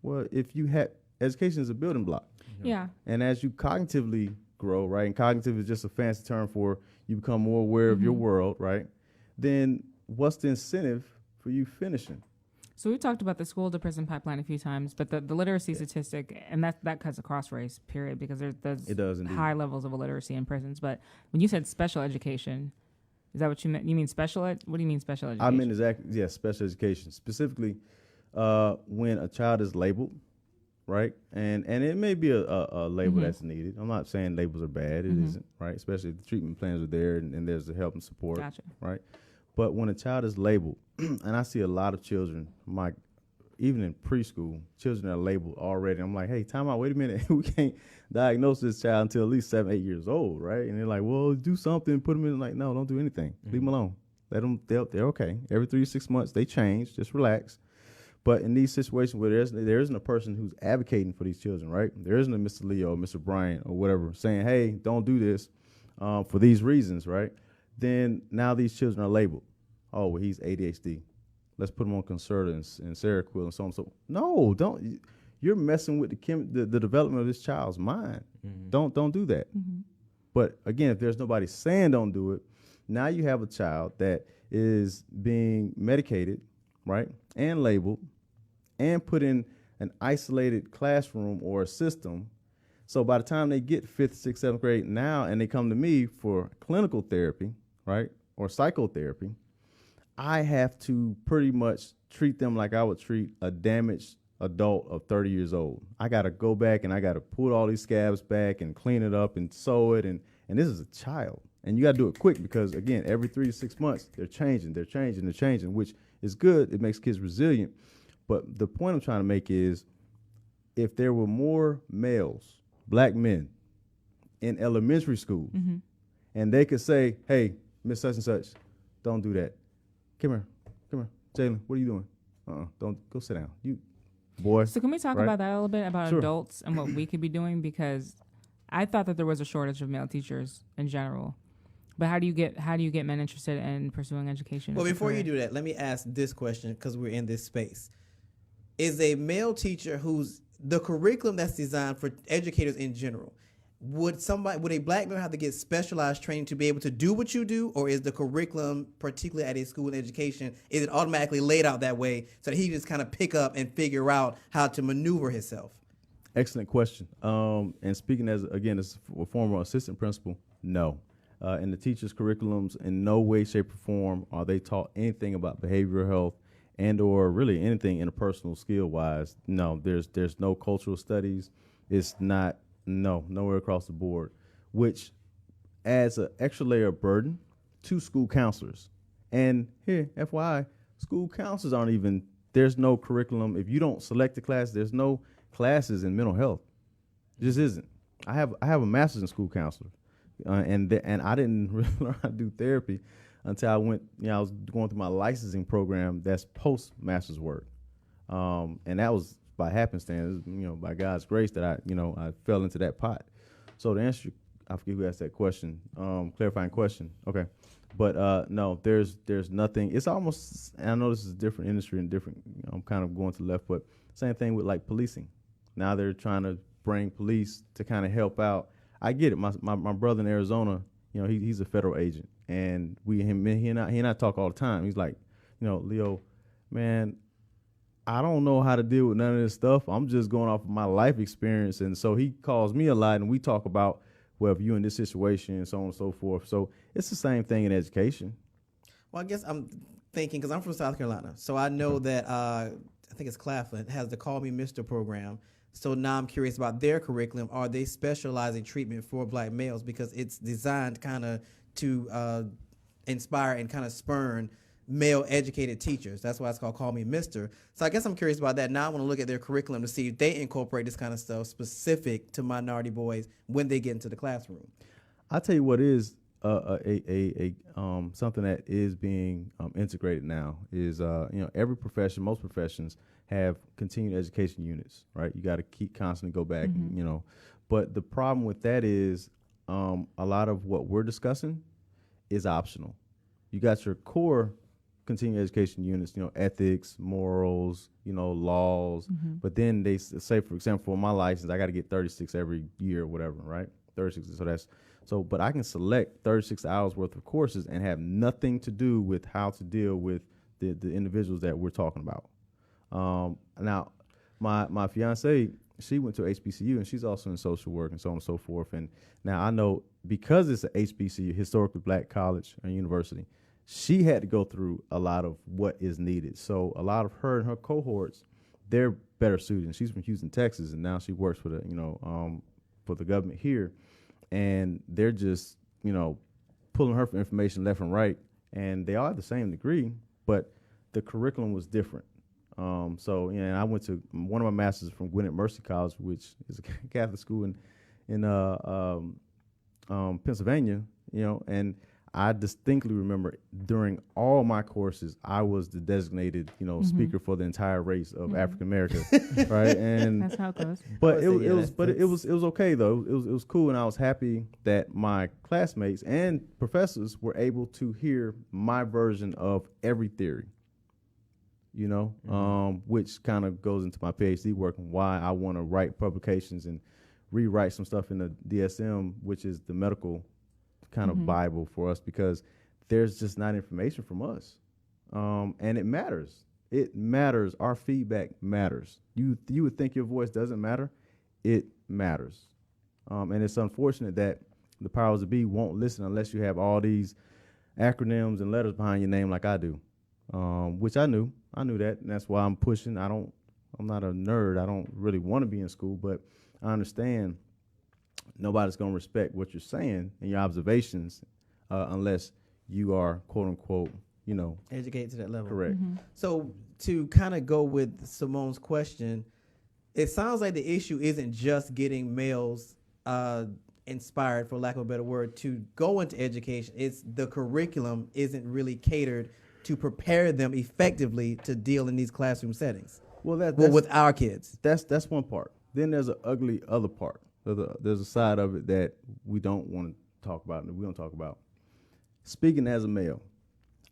Well, if you had education is a building block. Yeah. And as you cognitively grow, right, and cognitive is just a fancy term for you become more aware of your world, right, then what's the incentive for you finishing? So we talked about the school to prison pipeline a few times, but the literacy statistic, and that cuts across race, period, because there's It does indeed. high levels of illiteracy in prisons. But when you said special education, is that what you meant? You mean special ed? What do you mean special education? I mean exactly, yes, special education. Specifically, when a child is labeled, right, and it may be a label that's needed. I'm not saying labels are bad. It isn't, right, especially if the treatment plans are there and there's the help and support, Gotcha. right? But when a child is labeled, and I see a lot of children, even in preschool, children are labeled already. I'm like, hey, time out, wait a minute. We can't diagnose this child until at least 7, 8 years old, right? And they're like, well, do something, put them in. Like, no, don't do anything. Leave them alone. Let them, they're okay. Every 3 to 6 months, they change. Just relax. But in these situations where there isn't a person who's advocating for these children, right? There isn't a Mr. Leo or Mr. Bryant or whatever saying, hey, don't do this for these reasons, right? Then now these children are labeled. Oh, well, he's ADHD. Let's put him on Concerta and Seroquel and so on. So no, don't. You're messing with the development of this child's mind. Don't do that. But again, if there's nobody saying don't do it, now you have a child that is being medicated, right, and labeled, and put in an isolated classroom or a system. So by the time they get 5th, 6th, 7th grade now, and they come to me for clinical therapy, right, or psychotherapy, I have to pretty much treat them like I would treat a damaged adult of 30 years old. I got to go back and I got to pull all these scabs back and clean it up and sew it. And this is a child. And you got to do it quick because, again, every 3 to 6 months, they're changing, which is good. It makes kids resilient. But the point I'm trying to make is if there were more males, black men, in elementary school, and they could say, hey, Miss Such and Such, don't do that. Come here. Jalen, what are you doing? Don't go sit down. You, boy. So can we talk right? about that a little bit, about Sure. adults and what we could be doing? Because I thought that there was a shortage of male teachers in general. But how do you get men interested in pursuing education? Well, before you do that, let me ask this question because we're in this space. Is a male teacher who's the curriculum that's designed for educators in general, would a black male have to get specialized training to be able to do what you do, or is the curriculum, particularly at a school in education, is it automatically laid out that way so that he just kind of pick up and figure out how to maneuver himself? Excellent question. And speaking as a former assistant principal, no. In the teachers' curriculums, in no way, shape, or form are they taught anything about behavioral health and or really anything interpersonal skill-wise. No, there's no cultural studies. It's not. No, nowhere across the board, which adds an extra layer of burden to school counselors. And here, FYI, school counselors aren't even, there's no curriculum. If you don't select the class, there's no classes in mental health. It just isn't. I have a master's in school counselor, and I didn't really learn how to do therapy until I went, I was going through my licensing program that's post-master's work. And that was by happenstance, by God's grace that I fell into that pot. So to answer, I forget who asked that question, clarifying question. Okay. But no, there's nothing. It's almost, and I know this is a different industry and different, I'm kind of going to the left, but same thing with like policing. Now they're trying to bring police to kind of help out. I get it. My brother in Arizona, he's a federal agent, and he and I talk all the time. He's like, Leo, man, I don't know how to deal with none of this stuff. I'm just going off of my life experience. And so he calls me a lot, and we talk about, well, if you're in this situation and so on and so forth. So it's the same thing in education. Well, I guess I'm thinking, because I'm from South Carolina, so I know that I think it's Claflin has the Call Me Mr. program. So now I'm curious about their curriculum. Are they specializing treatment for black males? Because it's designed kind of to inspire and kind of spurn male educated teachers. That's why it's called Call Me Mister. So I guess I'm curious about that. Now I want to look at their curriculum to see if they incorporate this kind of stuff specific to minority boys when they get into the classroom. I'll tell you what is something that is being integrated now is every profession, most professions have continuing education units, right? You got to keep constantly go back, But the problem with that is a lot of what we're discussing is optional. You got your core continuing education units, ethics, morals, laws. But then they say, for example, for my license, I got to get 36 every year or whatever, right? 36. But I can select 36 hours worth of courses and have nothing to do with how to deal with the individuals that we're talking about. Now, my fiance, she went to HBCU and she's also in social work and so on and so forth. And now I know because it's a HBCU, historically black college and university, she had to go through a lot of what is needed. So a lot of her and her cohorts, they're better suited. She's from Houston, Texas, and now she works for the government here. And they're just, pulling her for information left and right. And they all have the same degree, but the curriculum was different. I went to one of my masters from Gwinnett Mercy College, which is a Catholic school in Pennsylvania, and I distinctly remember during all my courses, I was the designated, speaker for the entire race of African America, right? And that's how it goes. But it was okay though. It was cool, and I was happy that my classmates and professors were able to hear my version of every theory. Which kind of goes into my PhD work and why I want to write publications and rewrite some stuff in the DSM, which is the medical kind of Bible for us, because there's just not information from us. And it matters. It matters. Our feedback matters. You would think your voice doesn't matter. It matters. And it's unfortunate that the powers that be won't listen unless you have all these acronyms and letters behind your name like I do, which I knew that, and that's why I'm pushing. I'm not a nerd. I don't really want to be in school, but I understand nobody's going to respect what you're saying and your observations unless you are, quote unquote, educated to that level. Correct. So to kind of go with Simone's question, it sounds like the issue isn't just getting males inspired, for lack of a better word, to go into education. It's the curriculum isn't really catered to prepare them effectively to deal in these classroom settings. Well, with our kids. That's one part. Then there's an ugly other part. There's a side of it that we don't want to talk about, and we don't talk about. Speaking as a male,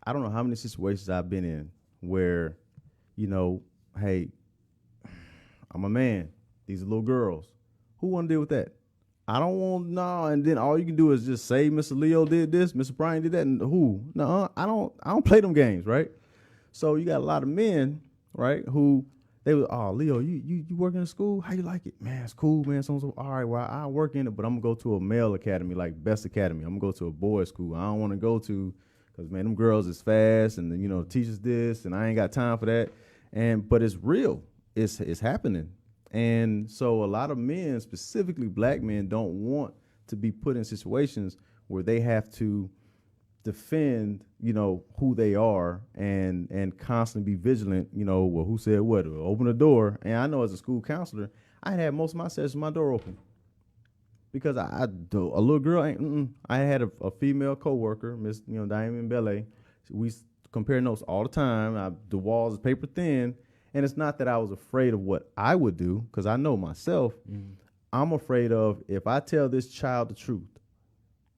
I don't know how many situations I've been in where, hey, I'm a man. These are little girls. Who want to deal with that? I don't want, no. And then all you can do is just say, Mr. Leo did this, Mr. Bryant did that, and who? No, I don't play them games, right? So you got a lot of men, right, who they were, oh, Leo, you working in school? How you like it? Man, it's cool, man. So all right, well, I work in it, but I'm going to go to a male academy, like Best Academy. I'm going to go to a boys' school. I don't want to go to, because, man, them girls is fast, and, the teachers this, and I ain't got time for that. But it's real. It's happening. And so a lot of men, specifically black men, don't want to be put in situations where they have to defend, who they are and constantly be vigilant, well, who said what, open the door. And I know as a school counselor, I had most of my sessions, my door open. Because a little girl, I had a female coworker, Miss, Diamond Bellet. We compare notes all the time. The walls is paper thin. And it's not that I was afraid of what I would do, because I know myself. I'm afraid of if I tell this child the truth,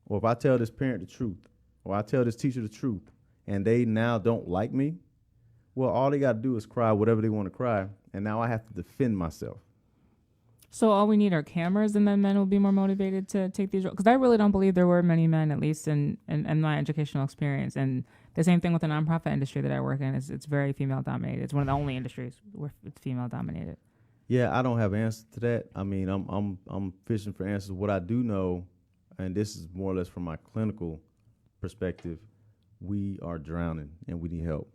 or if I tell this parent the truth, or I tell this teacher the truth, and they now don't like me, well, all they got to do is cry whatever they want to cry, and now I have to defend myself. So all we need are cameras, and then men will be more motivated to take these roles? Because I really don't believe there were many men, at least in my educational experience. And the same thing with the nonprofit industry that I work in. It's very female-dominated. It's one of the only industries where it's female-dominated. Yeah, I don't have an answer to that. I mean, I'm fishing for answers. What I do know, and this is more or less from my clinical perspective, we are drowning and we need help.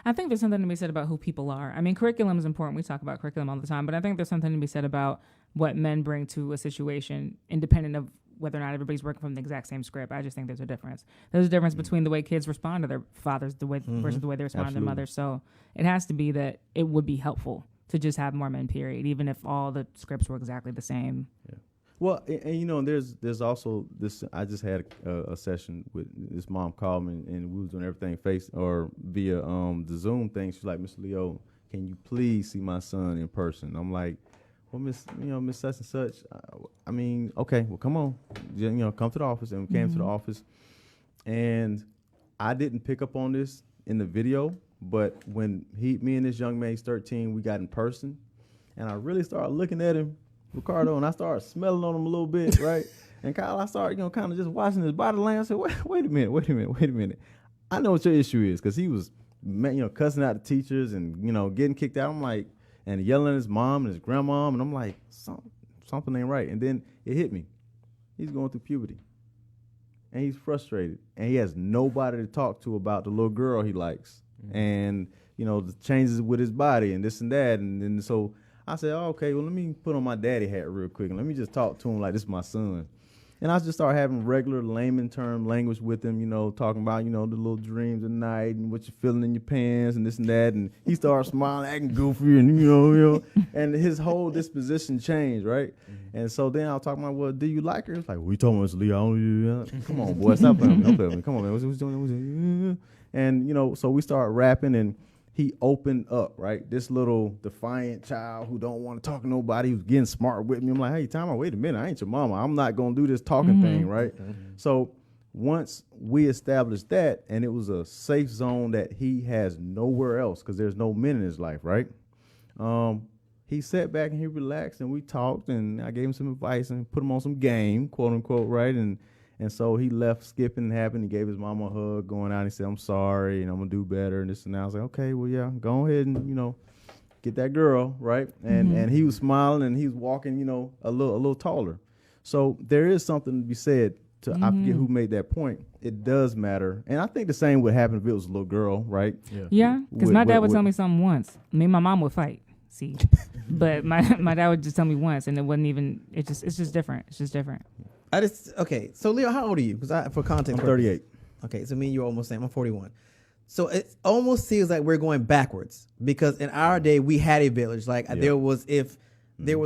I think there's something to be said about who people are. I mean, curriculum is important. We talk about curriculum all the time, but I think there's something to be said about what men bring to a situation, independent of whether or not everybody's working from the exact same script. I just think there's a difference. There's a difference between the way kids respond to their fathers versus the way they respond to their mothers. So it has to be that it would be helpful to just have more men, period, even if all the scripts were exactly the same. Yeah. Well, and there's also this. I just had a session with this mom called me, and we was doing everything via the Zoom thing. She's like, Mr. Leo, can you please see my son in person? I'm like, well, Miss such and such. I mean, okay, well, come on, come to the office. And we came to the office, and I didn't pick up on this in the video, but when me and this young man, he's 13, we got in person, and I really started looking at him, Ricardo, and I started smelling on him a little bit, right? And Kyle, I started, kind of just watching his body language. I said, wait a minute. I know what your issue is, because he was, cussing out the teachers and, getting kicked out. I'm like, and yelling at his mom and his grandma, and I'm like, something ain't right. And then it hit me. He's going through puberty, and he's frustrated, and he has nobody to talk to about the little girl he likes, and, the changes with his body and this and that. And then so I said, oh, okay, well, let me put on my daddy hat real quick, and let me just talk to him like this is my son. And I just started having regular layman term language with him, talking about, the little dreams at night and what you're feeling in your pants and this and that. And he started smiling, acting goofy, and, and his whole disposition changed, right? Mm-hmm. And so then I was talking about, well, do you like her? It's like, what you talking about, Mr. Leo? Come on, boy, stop playing with me. Don't play with me. Come on, man. What's doing? And, so we started rapping, and he opened up, right? This little defiant child who don't want to talk to nobody, who's getting smart with me. I'm like, hey, time out, wait a minute. I ain't your mama. I'm not going to do this talking thing, right? Mm-hmm. So once we established that, and it was a safe zone that he has nowhere else because there's no men in his life, right? He sat back and he relaxed, and we talked, and I gave him some advice and put him on some game, quote unquote, right? And so he left skipping and happened. He gave his mama a hug going out. He said, I'm sorry, and I'm going to do better, and this and that. I was like, okay, well, yeah, go ahead and, get that girl, right? And he was smiling, and he was walking, a little taller. So there is something to be said to, I forget who made that point. It does matter. And I think the same would happen if it was a little girl, right? Yeah, because my dad would tell me something once. Me and my mom would fight, see. But my dad would just tell me once, and it wasn't even, it's just different. It's just different. Okay. So Leo, how old are you? Because for context, I'm 38. Okay, so me and you are almost the same. I'm 41. So it almost feels like we're going backwards because in our day we had a village. Like there was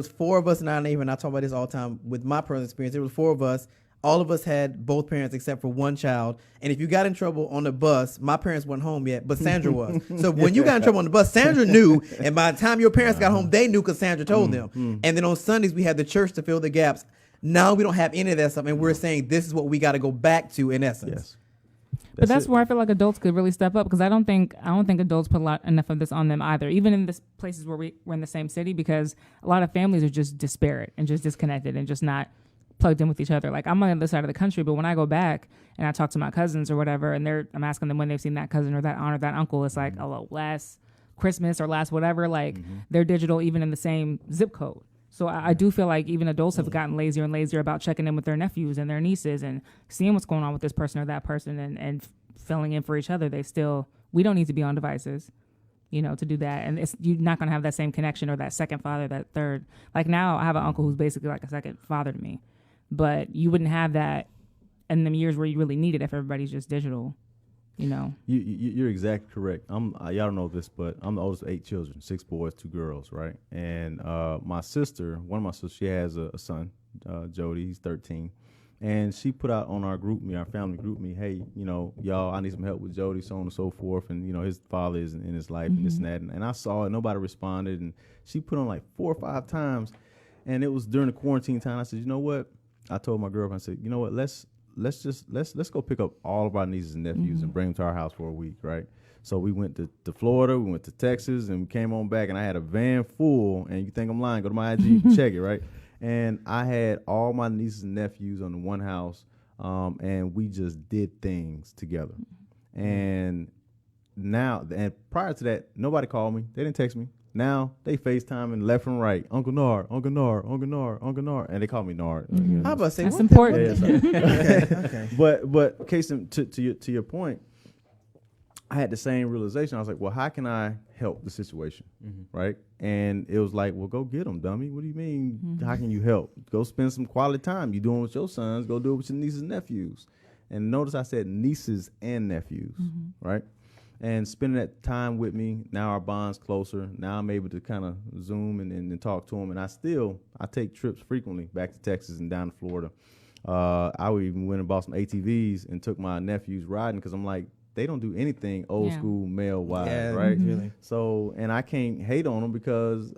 four of us in our neighborhood. And I talk about this all the time with my personal experience. There was four of us. All of us had both parents except for one child. And if you got in trouble on the bus, my parents weren't home yet, but Sandra was. So when you got in trouble on the bus, Sandra knew. And by the time your parents got home, they knew because Sandra told them. And then on Sundays, we had the church to fill the gaps. Now we don't have any of that stuff, and we're saying this is what we got to go back to in essence. Yes. But that's where I feel like adults could really step up, because I don't think adults put enough of this on them either, even in this places where we're in the same city, because a lot of families are just disparate and just disconnected and just not plugged in with each other. Like I'm on the other side of the country, but when I go back and I talk to my cousins or whatever, and I'm asking them when they've seen that cousin or that aunt or that uncle, it's like, oh, last Christmas or last whatever, like they're digital even in the same zip code. So I do feel like even adults have gotten lazier and lazier about checking in with their nephews and their nieces and seeing what's going on with this person or that person and filling in for each other. We don't need to be on devices, to do that. And you're not going to have that same connection or that second father, that third. Like now I have an uncle who's basically like a second father to me, but you wouldn't have that in the years where you really need it if everybody's just digital. You're exactly correct. Y'all don't know this, but I'm the oldest of 8 children, 6 boys, 2 girls, right? And my sister, one of my sisters, she has a son, Jody. He's 13, and she put out on our family group me, hey, y'all, I need some help with Jody, so on and so forth, and his father is in his life and this and that, and I saw it. Nobody responded, and she put on like 4 or 5 times, and it was during the quarantine time. I said, you know what? I told my girlfriend, I said, you know what? Let's go pick up all of our nieces and nephews and bring them to our house for a week, right? So we went to Florida, we went to Texas, and we came on back, and I had a van full, and you think I'm lying, go to my IG, check it, right? And I had all my nieces and nephews on the one house, and we just did things together. And prior to that, nobody called me. They didn't text me. Now they FaceTiming left and right. Uncle Nard, Uncle Nard, Uncle Nard, Uncle Nard, and they call me Nard. How about say that's important? Okay. But case to your point, I had the same realization. I was like, well, how can I help the situation, right? And it was like, well, go get them, dummy. What do you mean? How can you help? Go spend some quality time. You doing it with your sons. Go do it with your nieces and nephews. And notice I said nieces and nephews, right? And spending that time with me, now our bond's closer. Now I'm able to kind of Zoom and talk to them. And I take trips frequently back to Texas and down to Florida. I would even went and bought some ATVs and took my nephews riding because I'm like, they don't do anything old school male wise, right? Really. So, and I can't hate on them because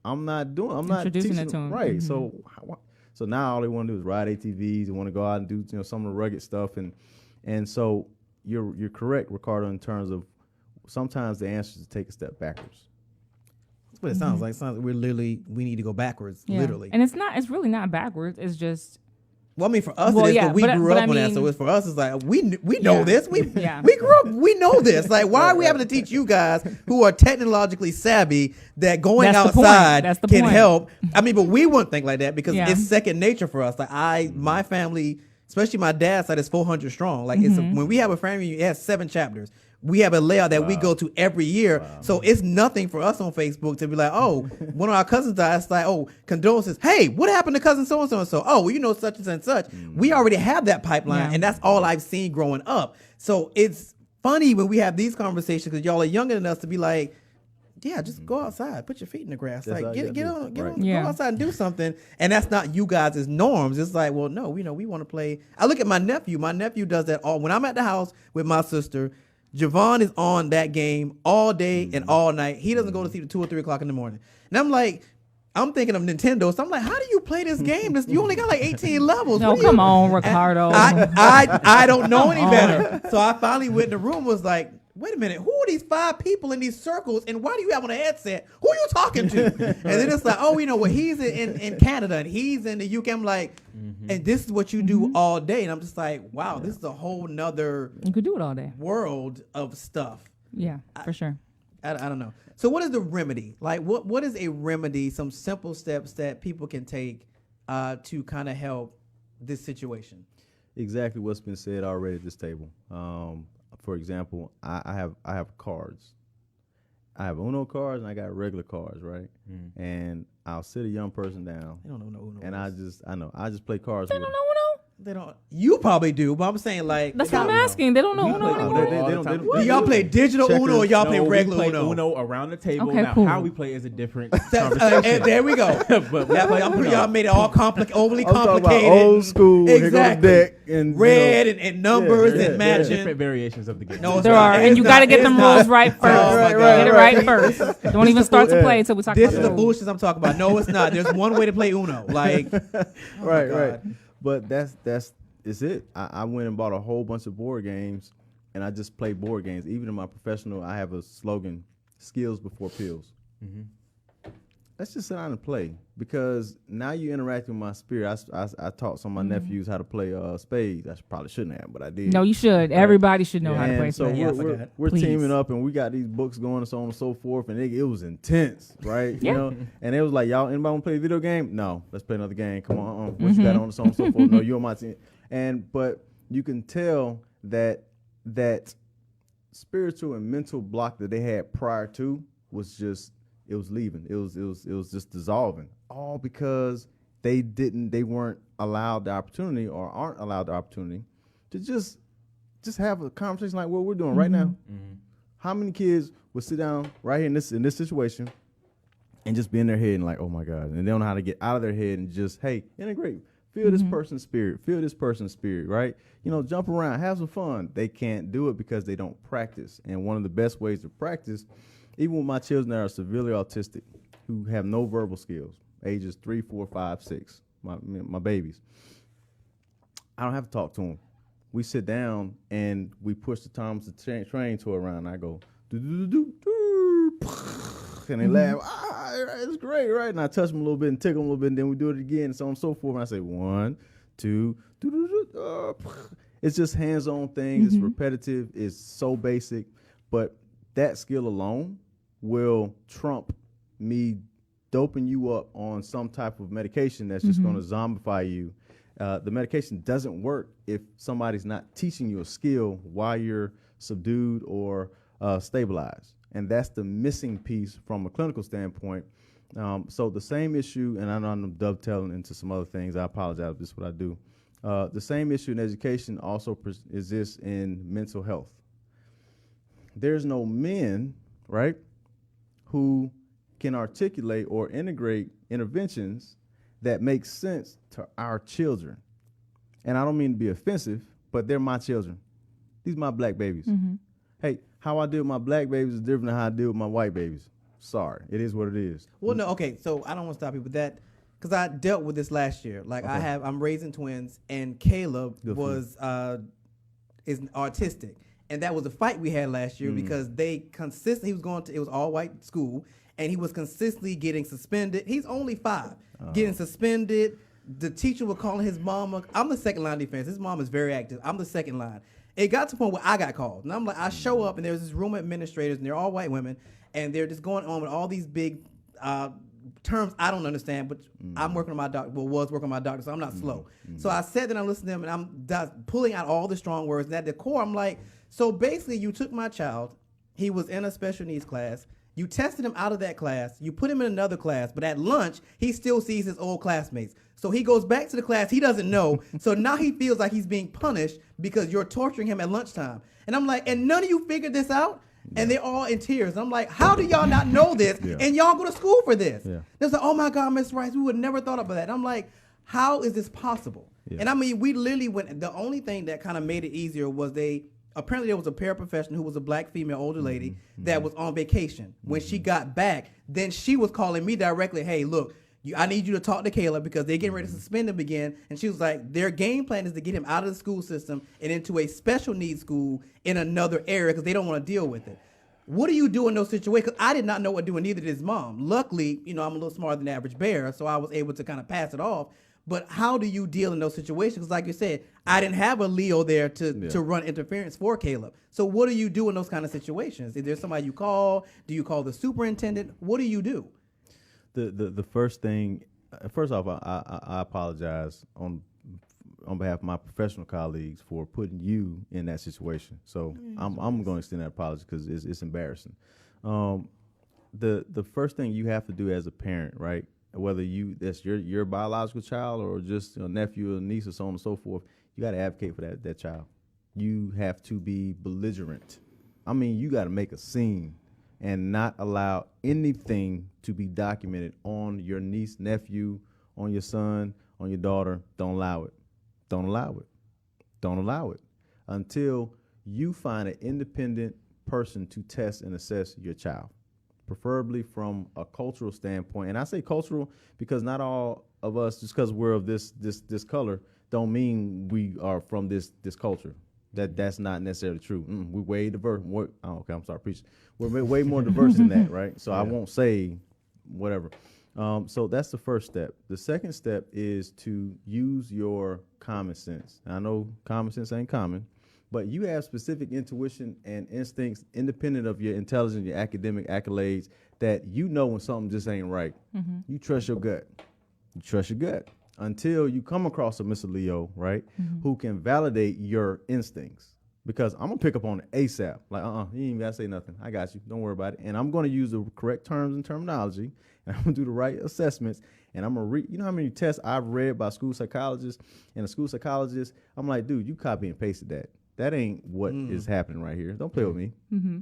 I'm not Introducing teaching it to 'em. right. So now all they want to do is ride ATVs and want to go out and do some of the rugged stuff, and so you're correct, Ricardo, in terms of sometimes the answer is to take a step backwards. That's what it sounds like. It sounds like we need to go backwards, literally. And it's really not backwards. It's just. Well, I mean, for us, it is, but we grew up on that. So for us, it's like we know this. We grew up. We know this. Like, why are we having to teach you guys who are technologically savvy that going outside can help? I mean, but we wouldn't think like that because it's second nature for us. Like my family, especially my dad's side, is 400 strong. Like when we have a family, it has 7 chapters. We have a layout that we go to every year. Wow. So it's nothing for us on Facebook to be like, oh, one of our cousins died. It's like, oh, condolences. Hey, what happened to cousin so-and-so and so? Oh, well, you know, such and such. We already have that pipeline, and that's all I've seen growing up. So it's funny when we have these conversations because y'all are younger than us to be like, yeah, just go outside, put your feet in the grass. That's like get on, go outside and do something. And that's not you guys' norms. It's like, well, no, we want to play. I look at my nephew. My nephew does that all when I'm at the house with my sister. Javon is on that game all day and all night. He doesn't go to sleep at 2 or 3 o'clock in the morning. And I'm like, I'm thinking of Nintendo. So I'm like, how do you play this game? You only got like 18 levels. No, come on, Ricardo. I don't know any better. So I finally went in the room, was like, wait a minute, who are these 5 people in these circles, and why do you have on a headset? Who are you talking to? And then it's like, oh, he's in Canada, and he's in the UK. I'm like, and this is what you do all day. And I'm just like, wow, this is a whole nother you could do it all day world of stuff. Yeah, for sure. I don't know. So what is the remedy? Like, what is a remedy, some simple steps that people can take to kind of help this situation? Exactly what's been said already at this table. For example, I have cards. I have Uno cards and I got regular cards, right? And I'll sit a young person down. They don't know Uno. And I just play cards. They don't know Uno? They don't. You probably do, but I'm saying like. That's what I'm asking. They don't know Uno anymore. Do y'all play digital Uno or y'all play regular Uno? Uno around the table. Okay, now, cool. how we play is a different conversation. There we go. But I'm pretty y'all made it all overly I'm complicated. About old school. Exactly. Deck and red and numbers and matching. Different variations of the game. No, there are, and you got to get them rules right first. Get it right first. Don't even start to play until we talk about this is the bullshit I'm talking about. No, it's not. There's one way to play Uno. Like, right. But that's it. I went and bought a whole bunch of board games, and I just play board games. Even in my professional, I have a slogan: skills before pills. Let's just sit down and play, because now you interact with my spirit. I taught some of my nephews how to play spades. I probably shouldn't have, but I did. No, you should. Right? Everybody should know how to play so spades. We're teaming up, and we got these books going and so on and so forth, and it was intense, right? Yeah. You know, and it was like, y'all, anybody want to play a video game? No, let's play another game. Come on, what you got on and so on and so forth? No, you're on my team. But you can tell that spiritual and mental block that they had prior to was just. It was leaving. It was just dissolving. All because they weren't allowed the opportunity, or aren't allowed the opportunity, to just have a conversation like what we're doing right now. How many kids would sit down right here in this situation and just be in their head and like, oh my God, and they don't know how to get out of their head and just, hey, integrate, feel this person's spirit, right? Jump around, have some fun. They can't do it because they don't practice. And one of the best ways to practice, even with my children that are severely autistic, who have no verbal skills, ages 3, 4, 5, 6, my babies, I don't have to talk to them. We sit down and we push the Thomas the Train toy around. And I go, do, and they laugh. It's great, right? And I touch them a little bit and tickle them a little bit, and then we do it again, and so on and so forth. And I say 1, 2, it's just hands-on things. It's repetitive. It's so basic, but that skill alone will trump me doping you up on some type of medication that's just going to zombify you the medication doesn't work if somebody's not teaching you a skill while you're subdued or stabilized. And that's the missing piece from a clinical standpoint. So the same issue, and I know I'm dovetailing into some other things. I apologize. This is what I do. The same issue in education also exists in mental health. There's no men, right, who can articulate or integrate interventions that make sense to our children. And I don't mean to be offensive, but they're my children. These are my black babies. Mm-hmm. Hey, how I deal with my black babies is different than how I deal with my white babies. Sorry, it is what it is. Well, no, okay. So I don't want to stop you with that because I dealt with this last year. Like Okay. I'm raising twins, and Caleb Good for was is autistic, and that was a fight we had last year because they consistently he was going to it was all white school, and he was consistently getting suspended. He's only 5, getting suspended. The teacher was calling his mama. I'm the second line defense. His mom is very active. I'm the second line. It got to the point where I got called, and I'm like, I show up, and there's this room of administrators, and they're all white women. And they're just going on with all these big terms I don't understand, but I'm working on my doctor. Well, was working on my doctor, so I'm not slow. So I sat there and I listened to them, and I'm pulling out all the strong words. And at the core, I'm like, so basically, you took my child. He was in a special needs class. You tested him out of that class. You put him in another class, but at lunch, he still sees his old classmates. So he goes back to the class he doesn't know. So now he feels like he's being punished because you're torturing him at lunchtime. And I'm like, and none of you figured this out? And they're all in tears. I'm like, how do y'all not know this? And y'all go to school for this? Yeah. They're like, oh my God, Miss Rice, we would never thought about that. And I'm like, how is this possible? Yeah. And I mean, we literally went, the only thing that kind of made it easier was apparently there was a paraprofessional who was a black female older lady that was on vacation. When she got back, then she was calling me directly, hey, look, I need you to talk to Caleb because they're getting ready to suspend him again. And she was like, their game plan is to get him out of the school system and into a special needs school in another area because they don't want to deal with it. What do you do in those situations? Because I did not know what to do, and neither did his mom. Luckily, I'm a little smarter than the average bear, so I was able to kind of pass it off. But how do you deal in those situations? Because like you said, I didn't have a Leo there to run interference for Caleb. So what do you do in those kind of situations? Is there somebody you call? Do you call the superintendent? What do you do? The first thing, first off, I apologize on behalf of my professional colleagues for putting you in that situation. So I'm going to extend that apology because it's embarrassing. The first thing you have to do as a parent, right? Whether that's your biological child or just a nephew or niece or so on and so forth, you got to advocate for that child. You have to be belligerent. I mean, you got to make a scene and not allow anything to be documented on your niece, nephew, on your son, on your daughter. Don't allow it. Don't allow it. Don't allow it until you find an independent person to test and assess your child, preferably from a cultural standpoint. And I say cultural because not all of us, just because we're of this color, don't mean we are from this culture. That's not necessarily true. We're way diverse. Okay, I'm sorry, preach. We're way more diverse than that, right? So I won't say whatever. So that's the first step. The second step is to use your common sense. And I know common sense ain't common, but you have specific intuition and instincts independent of your intelligence, your academic accolades, that you know when something just ain't right. You trust your gut. You trust your gut until you come across a Mr. Leo, right, who can validate your instincts. Because I'm going to pick up on it ASAP. Like, you ain't even got to say nothing. I got you. Don't worry about it. And I'm going to use the correct terms and terminology. And I'm going to do the right assessments. And I'm going to read. You know how many tests I've read by school psychologists? And a school psychologist, I'm like, dude, you copy and pasted that. That ain't what is happening right here. Don't play with me.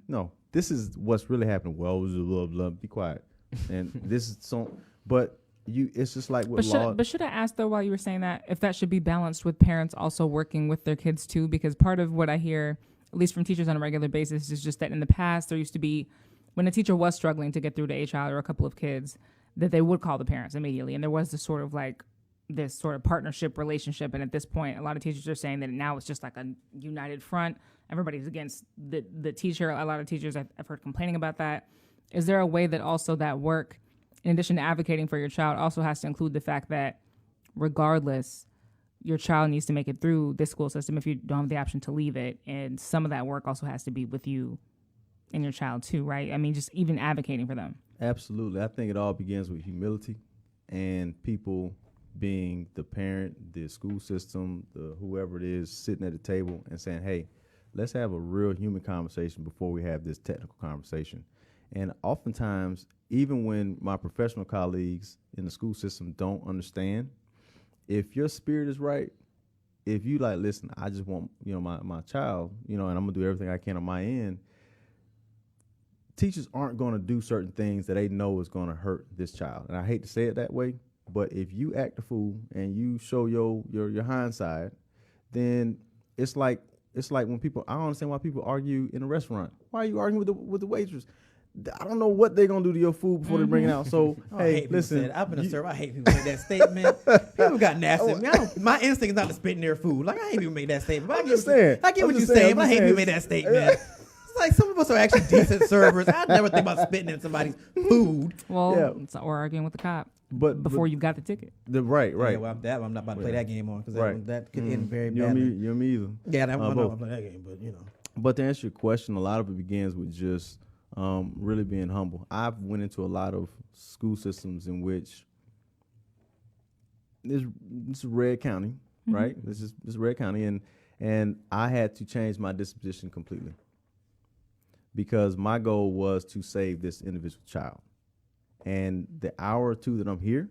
No, this is what's really happening. Well, blah, blah, be quiet. And this is so, but it's just like with law. But should I ask, though, while you were saying that, if that should be balanced with parents also working with their kids, too? Because part of what I hear, at least from teachers on a regular basis, is just that in the past there used to be, when a teacher was struggling to get through to a child or a couple of kids, that they would call the parents immediately. And there was this sort of partnership relationship. And at this point, a lot of teachers are saying that now it's just like a united front. Everybody's against the teacher. A lot of teachers I've heard complaining about that. Is there a way that also that work, in addition to advocating for your child, also has to include the fact that regardless, your child needs to make it through this school system if you don't have the option to leave it. And some of that work also has to be with you and your child too, right? I mean, just even advocating for them. Absolutely. I think it all begins with humility and people being the parent, the school system, the whoever it is sitting at the table and saying, hey, let's have a real human conversation before we have this technical conversation. And oftentimes, even when my professional colleagues in the school system don't understand, if your spirit is right, if you like, listen, I just want, my child, and I'm gonna do everything I can on my end, teachers aren't gonna do certain things that they know is gonna hurt this child. And I hate to say it that way, but if you act a fool and you show your hindsight, then it's like when people, I don't understand why people argue in a restaurant. Why are you arguing with the waitress? I don't know what they're gonna do to your food before they bring it out. So hey, listen, I've been a server. I hate people make that statement. People got nasty. My instinct is not to spit in their food. Like, I hate people make that statement. I'm just saying. I get what you're saying, but I hate people make that statement. It's like some of us are actually decent servers. I never think about spitting in somebody's food. Well, or arguing with the cop. But before you got the ticket. Right. Yeah, well, I'm not about to play that game on because that could end very badly. You and me either. Yeah, I'm not playing that game, but But to answer your question, a lot of it begins with just really being humble. I've went into a lot of school systems in which this is Red County, right? This is Red County, and I had to change my disposition completely because my goal was to save this individual child. And the hour or two that I'm here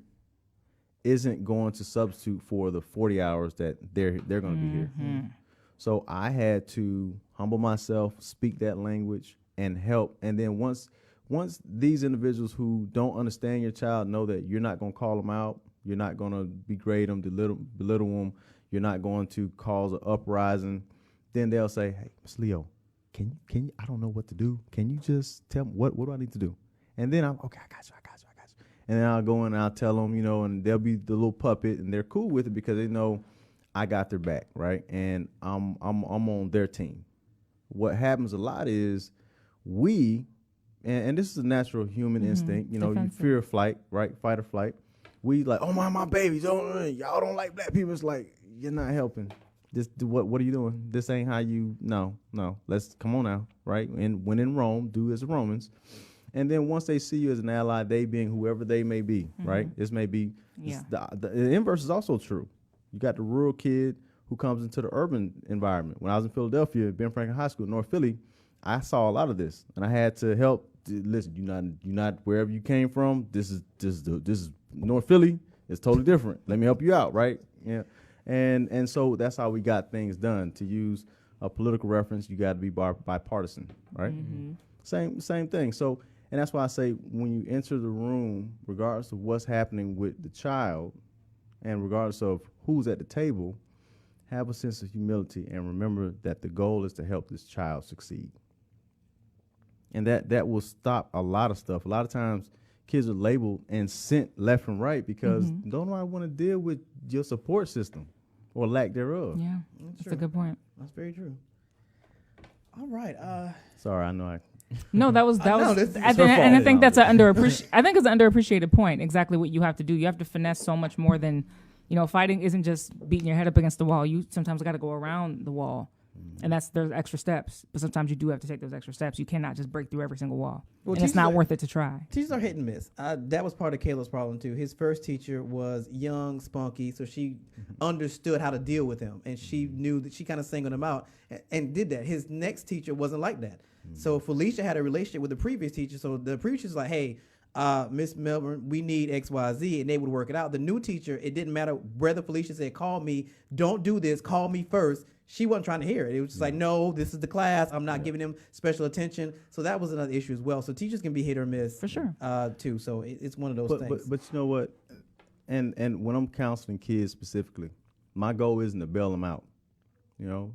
isn't going to substitute for the 40 hours that they're going to be here. So I had to humble myself, speak that language, and help. And then once these individuals who don't understand your child know that you're not going to call them out, you're not going to degrade them, belittle them, you're not going to cause an uprising, then they'll say, hey, Ms. Leo, can you, I don't know what to do. Can you just tell me what do I need to do? And then okay, I got you. And then I'll go in and I'll tell them, and they'll be the little puppet, and they're cool with it because they know I got their back, right? And I'm on their team. What happens a lot is and this is a natural human instinct, you fear of flight, right? Fight or flight. We like, oh my babies, y'all don't like black people. It's like, you're not helping. What are you doing? This ain't how you, no. Let's come on now, right? And when in Rome, do as the Romans. And then once they see you as an ally, they being whoever they may be, right? This may be, the inverse is also true. You got the rural kid who comes into the urban environment. When I was in Philadelphia, Ben Franklin High School, North Philly, I saw a lot of this, and I had to help. Listen, you're not wherever you came from. This is North Philly. It's totally different. Let me help you out, right? Yeah, and so that's how we got things done. To use a political reference, you got to be bipartisan, right? Same thing. So. And that's why I say when you enter the room, regardless of what's happening with the child and regardless of who's at the table, have a sense of humility and remember that the goal is to help this child succeed. And that will stop a lot of stuff. A lot of times kids are labeled and sent left and right because don't nobody want to deal with your support system or lack thereof. Yeah, that's a good point. That's very true. All right. Sorry, I know I... No, that was. I think that's an underappreciated point. Exactly what you have to do. You have to finesse so much more than, fighting isn't just beating your head up against the wall. You sometimes got to go around the wall, and there's extra steps. But sometimes you do have to take those extra steps. You cannot just break through every single wall, and it's not worth it to try. Teachers are hit and miss. That was part of Caleb's problem too. His first teacher was young, spunky, so she understood how to deal with him, and she knew that she kind of singled him out and did that. His next teacher wasn't like that. So Felicia had a relationship with the previous teacher. So the previous was like, hey, Miss Melbourne, we need X, Y, Z, and they would work it out. The new teacher, it didn't matter whether Felicia said, call me, don't do this, call me first. She wasn't trying to hear it. It was just like, no, this is the class. I'm not giving them special attention. So that was another issue as well. So teachers can be hit or miss. For sure. Too. So it's one of those things. But you know what? And when I'm counseling kids specifically, my goal isn't to bail them out.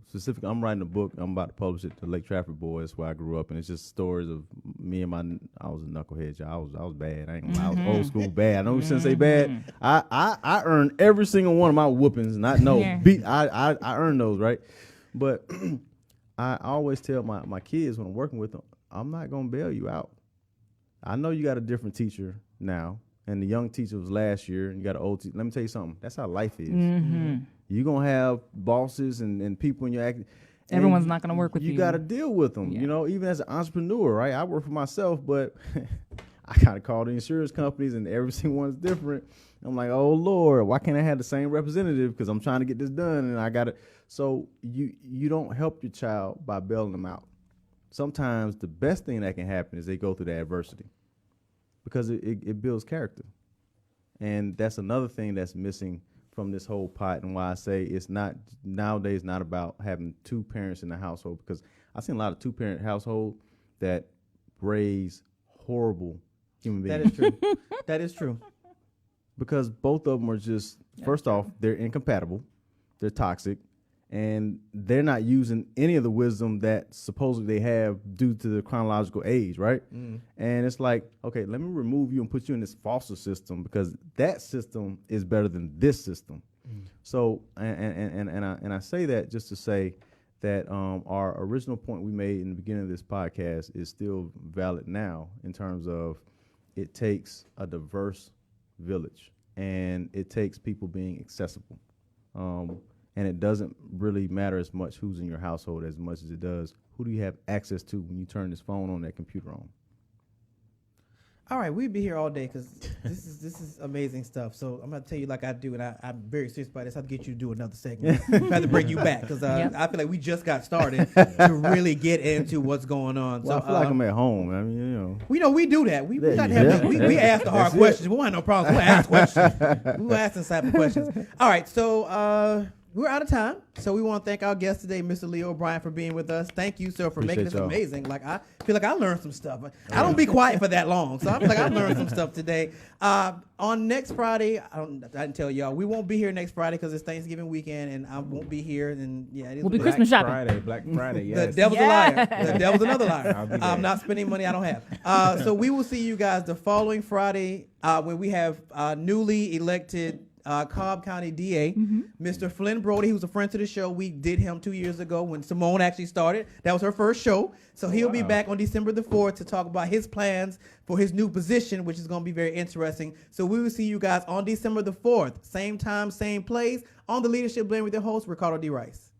Specifically, I'm writing a book. I'm about to publish it to Lake Trafford Boys, where I grew up, and it's just stories of me and I was a knucklehead, y'all. I was bad. I ain't gonna lie. I was old school bad. I know you shouldn't say bad. I earned every single one of my whoopings, and I earned those, right? But I always tell my kids when I'm working with them, I'm not gonna bail you out. I know you got a different teacher now, and the young teacher was last year, and you got an old teacher. Let me tell you something. That's how life is. You're going to have bosses and people in your act. Everyone's not going to work with you. You got to deal with them, Yeah. Even as an entrepreneur, right? I work for myself, but I gotta call the insurance companies, and every single one's different. I'm like, oh Lord, why can't I have the same representative? Because I'm trying to get this done, and I gotta. So you don't help your child by bailing them out. Sometimes the best thing that can happen is they go through the adversity, because it builds character, and that's another thing that's missing from this whole pot, and why I say it's not nowadays not about having two parents in the household, because I've seen a lot of two-parent household that raise horrible human beings. That is true. That is true. Because both of them are just, first off, they're incompatible, they're toxic, and they're not using any of the wisdom that supposedly they have due to the chronological age, right? And it's like, okay, let me remove you and put you in this foster system, because that system is better than this system. So, and I say that just to say that our original point we made in the beginning of this podcast is still valid now, in terms of it takes a diverse village, and it takes people being accessible. And it doesn't really matter as much who's in your household as much as it does who do you have access to when you turn this phone on, that computer on. All right, we'd be here all day, because this is amazing stuff. So I'm going to tell you like I do, and I'm very serious about this. I have to get you to do another segment. I have to bring you back, because I feel like we just got started to really get into what's going on. Well, so I feel like I'm at home. I mean, you know. We do that. We got to have we ask the hard questions. We won't have no problems. We'll ask questions. We'll ask insightful questions. All right, so we're out of time, so we want to thank our guest today, Mr. Leo Bryant, for being with us. Thank you, sir, for making this amazing. Like, I feel like I learned some stuff. I don't be quiet for that long, so I feel like I learned some stuff today. On next Friday, I didn't tell y'all, we won't be here next Friday because it's Thanksgiving weekend, and I won't be here. And yeah, it is we'll be Christmas shopping. Black Friday. Yes. The devil's a liar. The devil's another liar. I'm not spending money I don't have. So we will see you guys the following Friday when we have newly elected Cobb County DA, Mr. Flynn Brody. He was a friend to the show. We did him 2 years ago when Simone actually started. That was her first show. So he'll be back on December the 4th to talk about his plans for his new position, which is going to be very interesting. So we will see you guys on December the 4th. Same time, same place, on the Leadership Blend with your host, Ricardo D. Rice.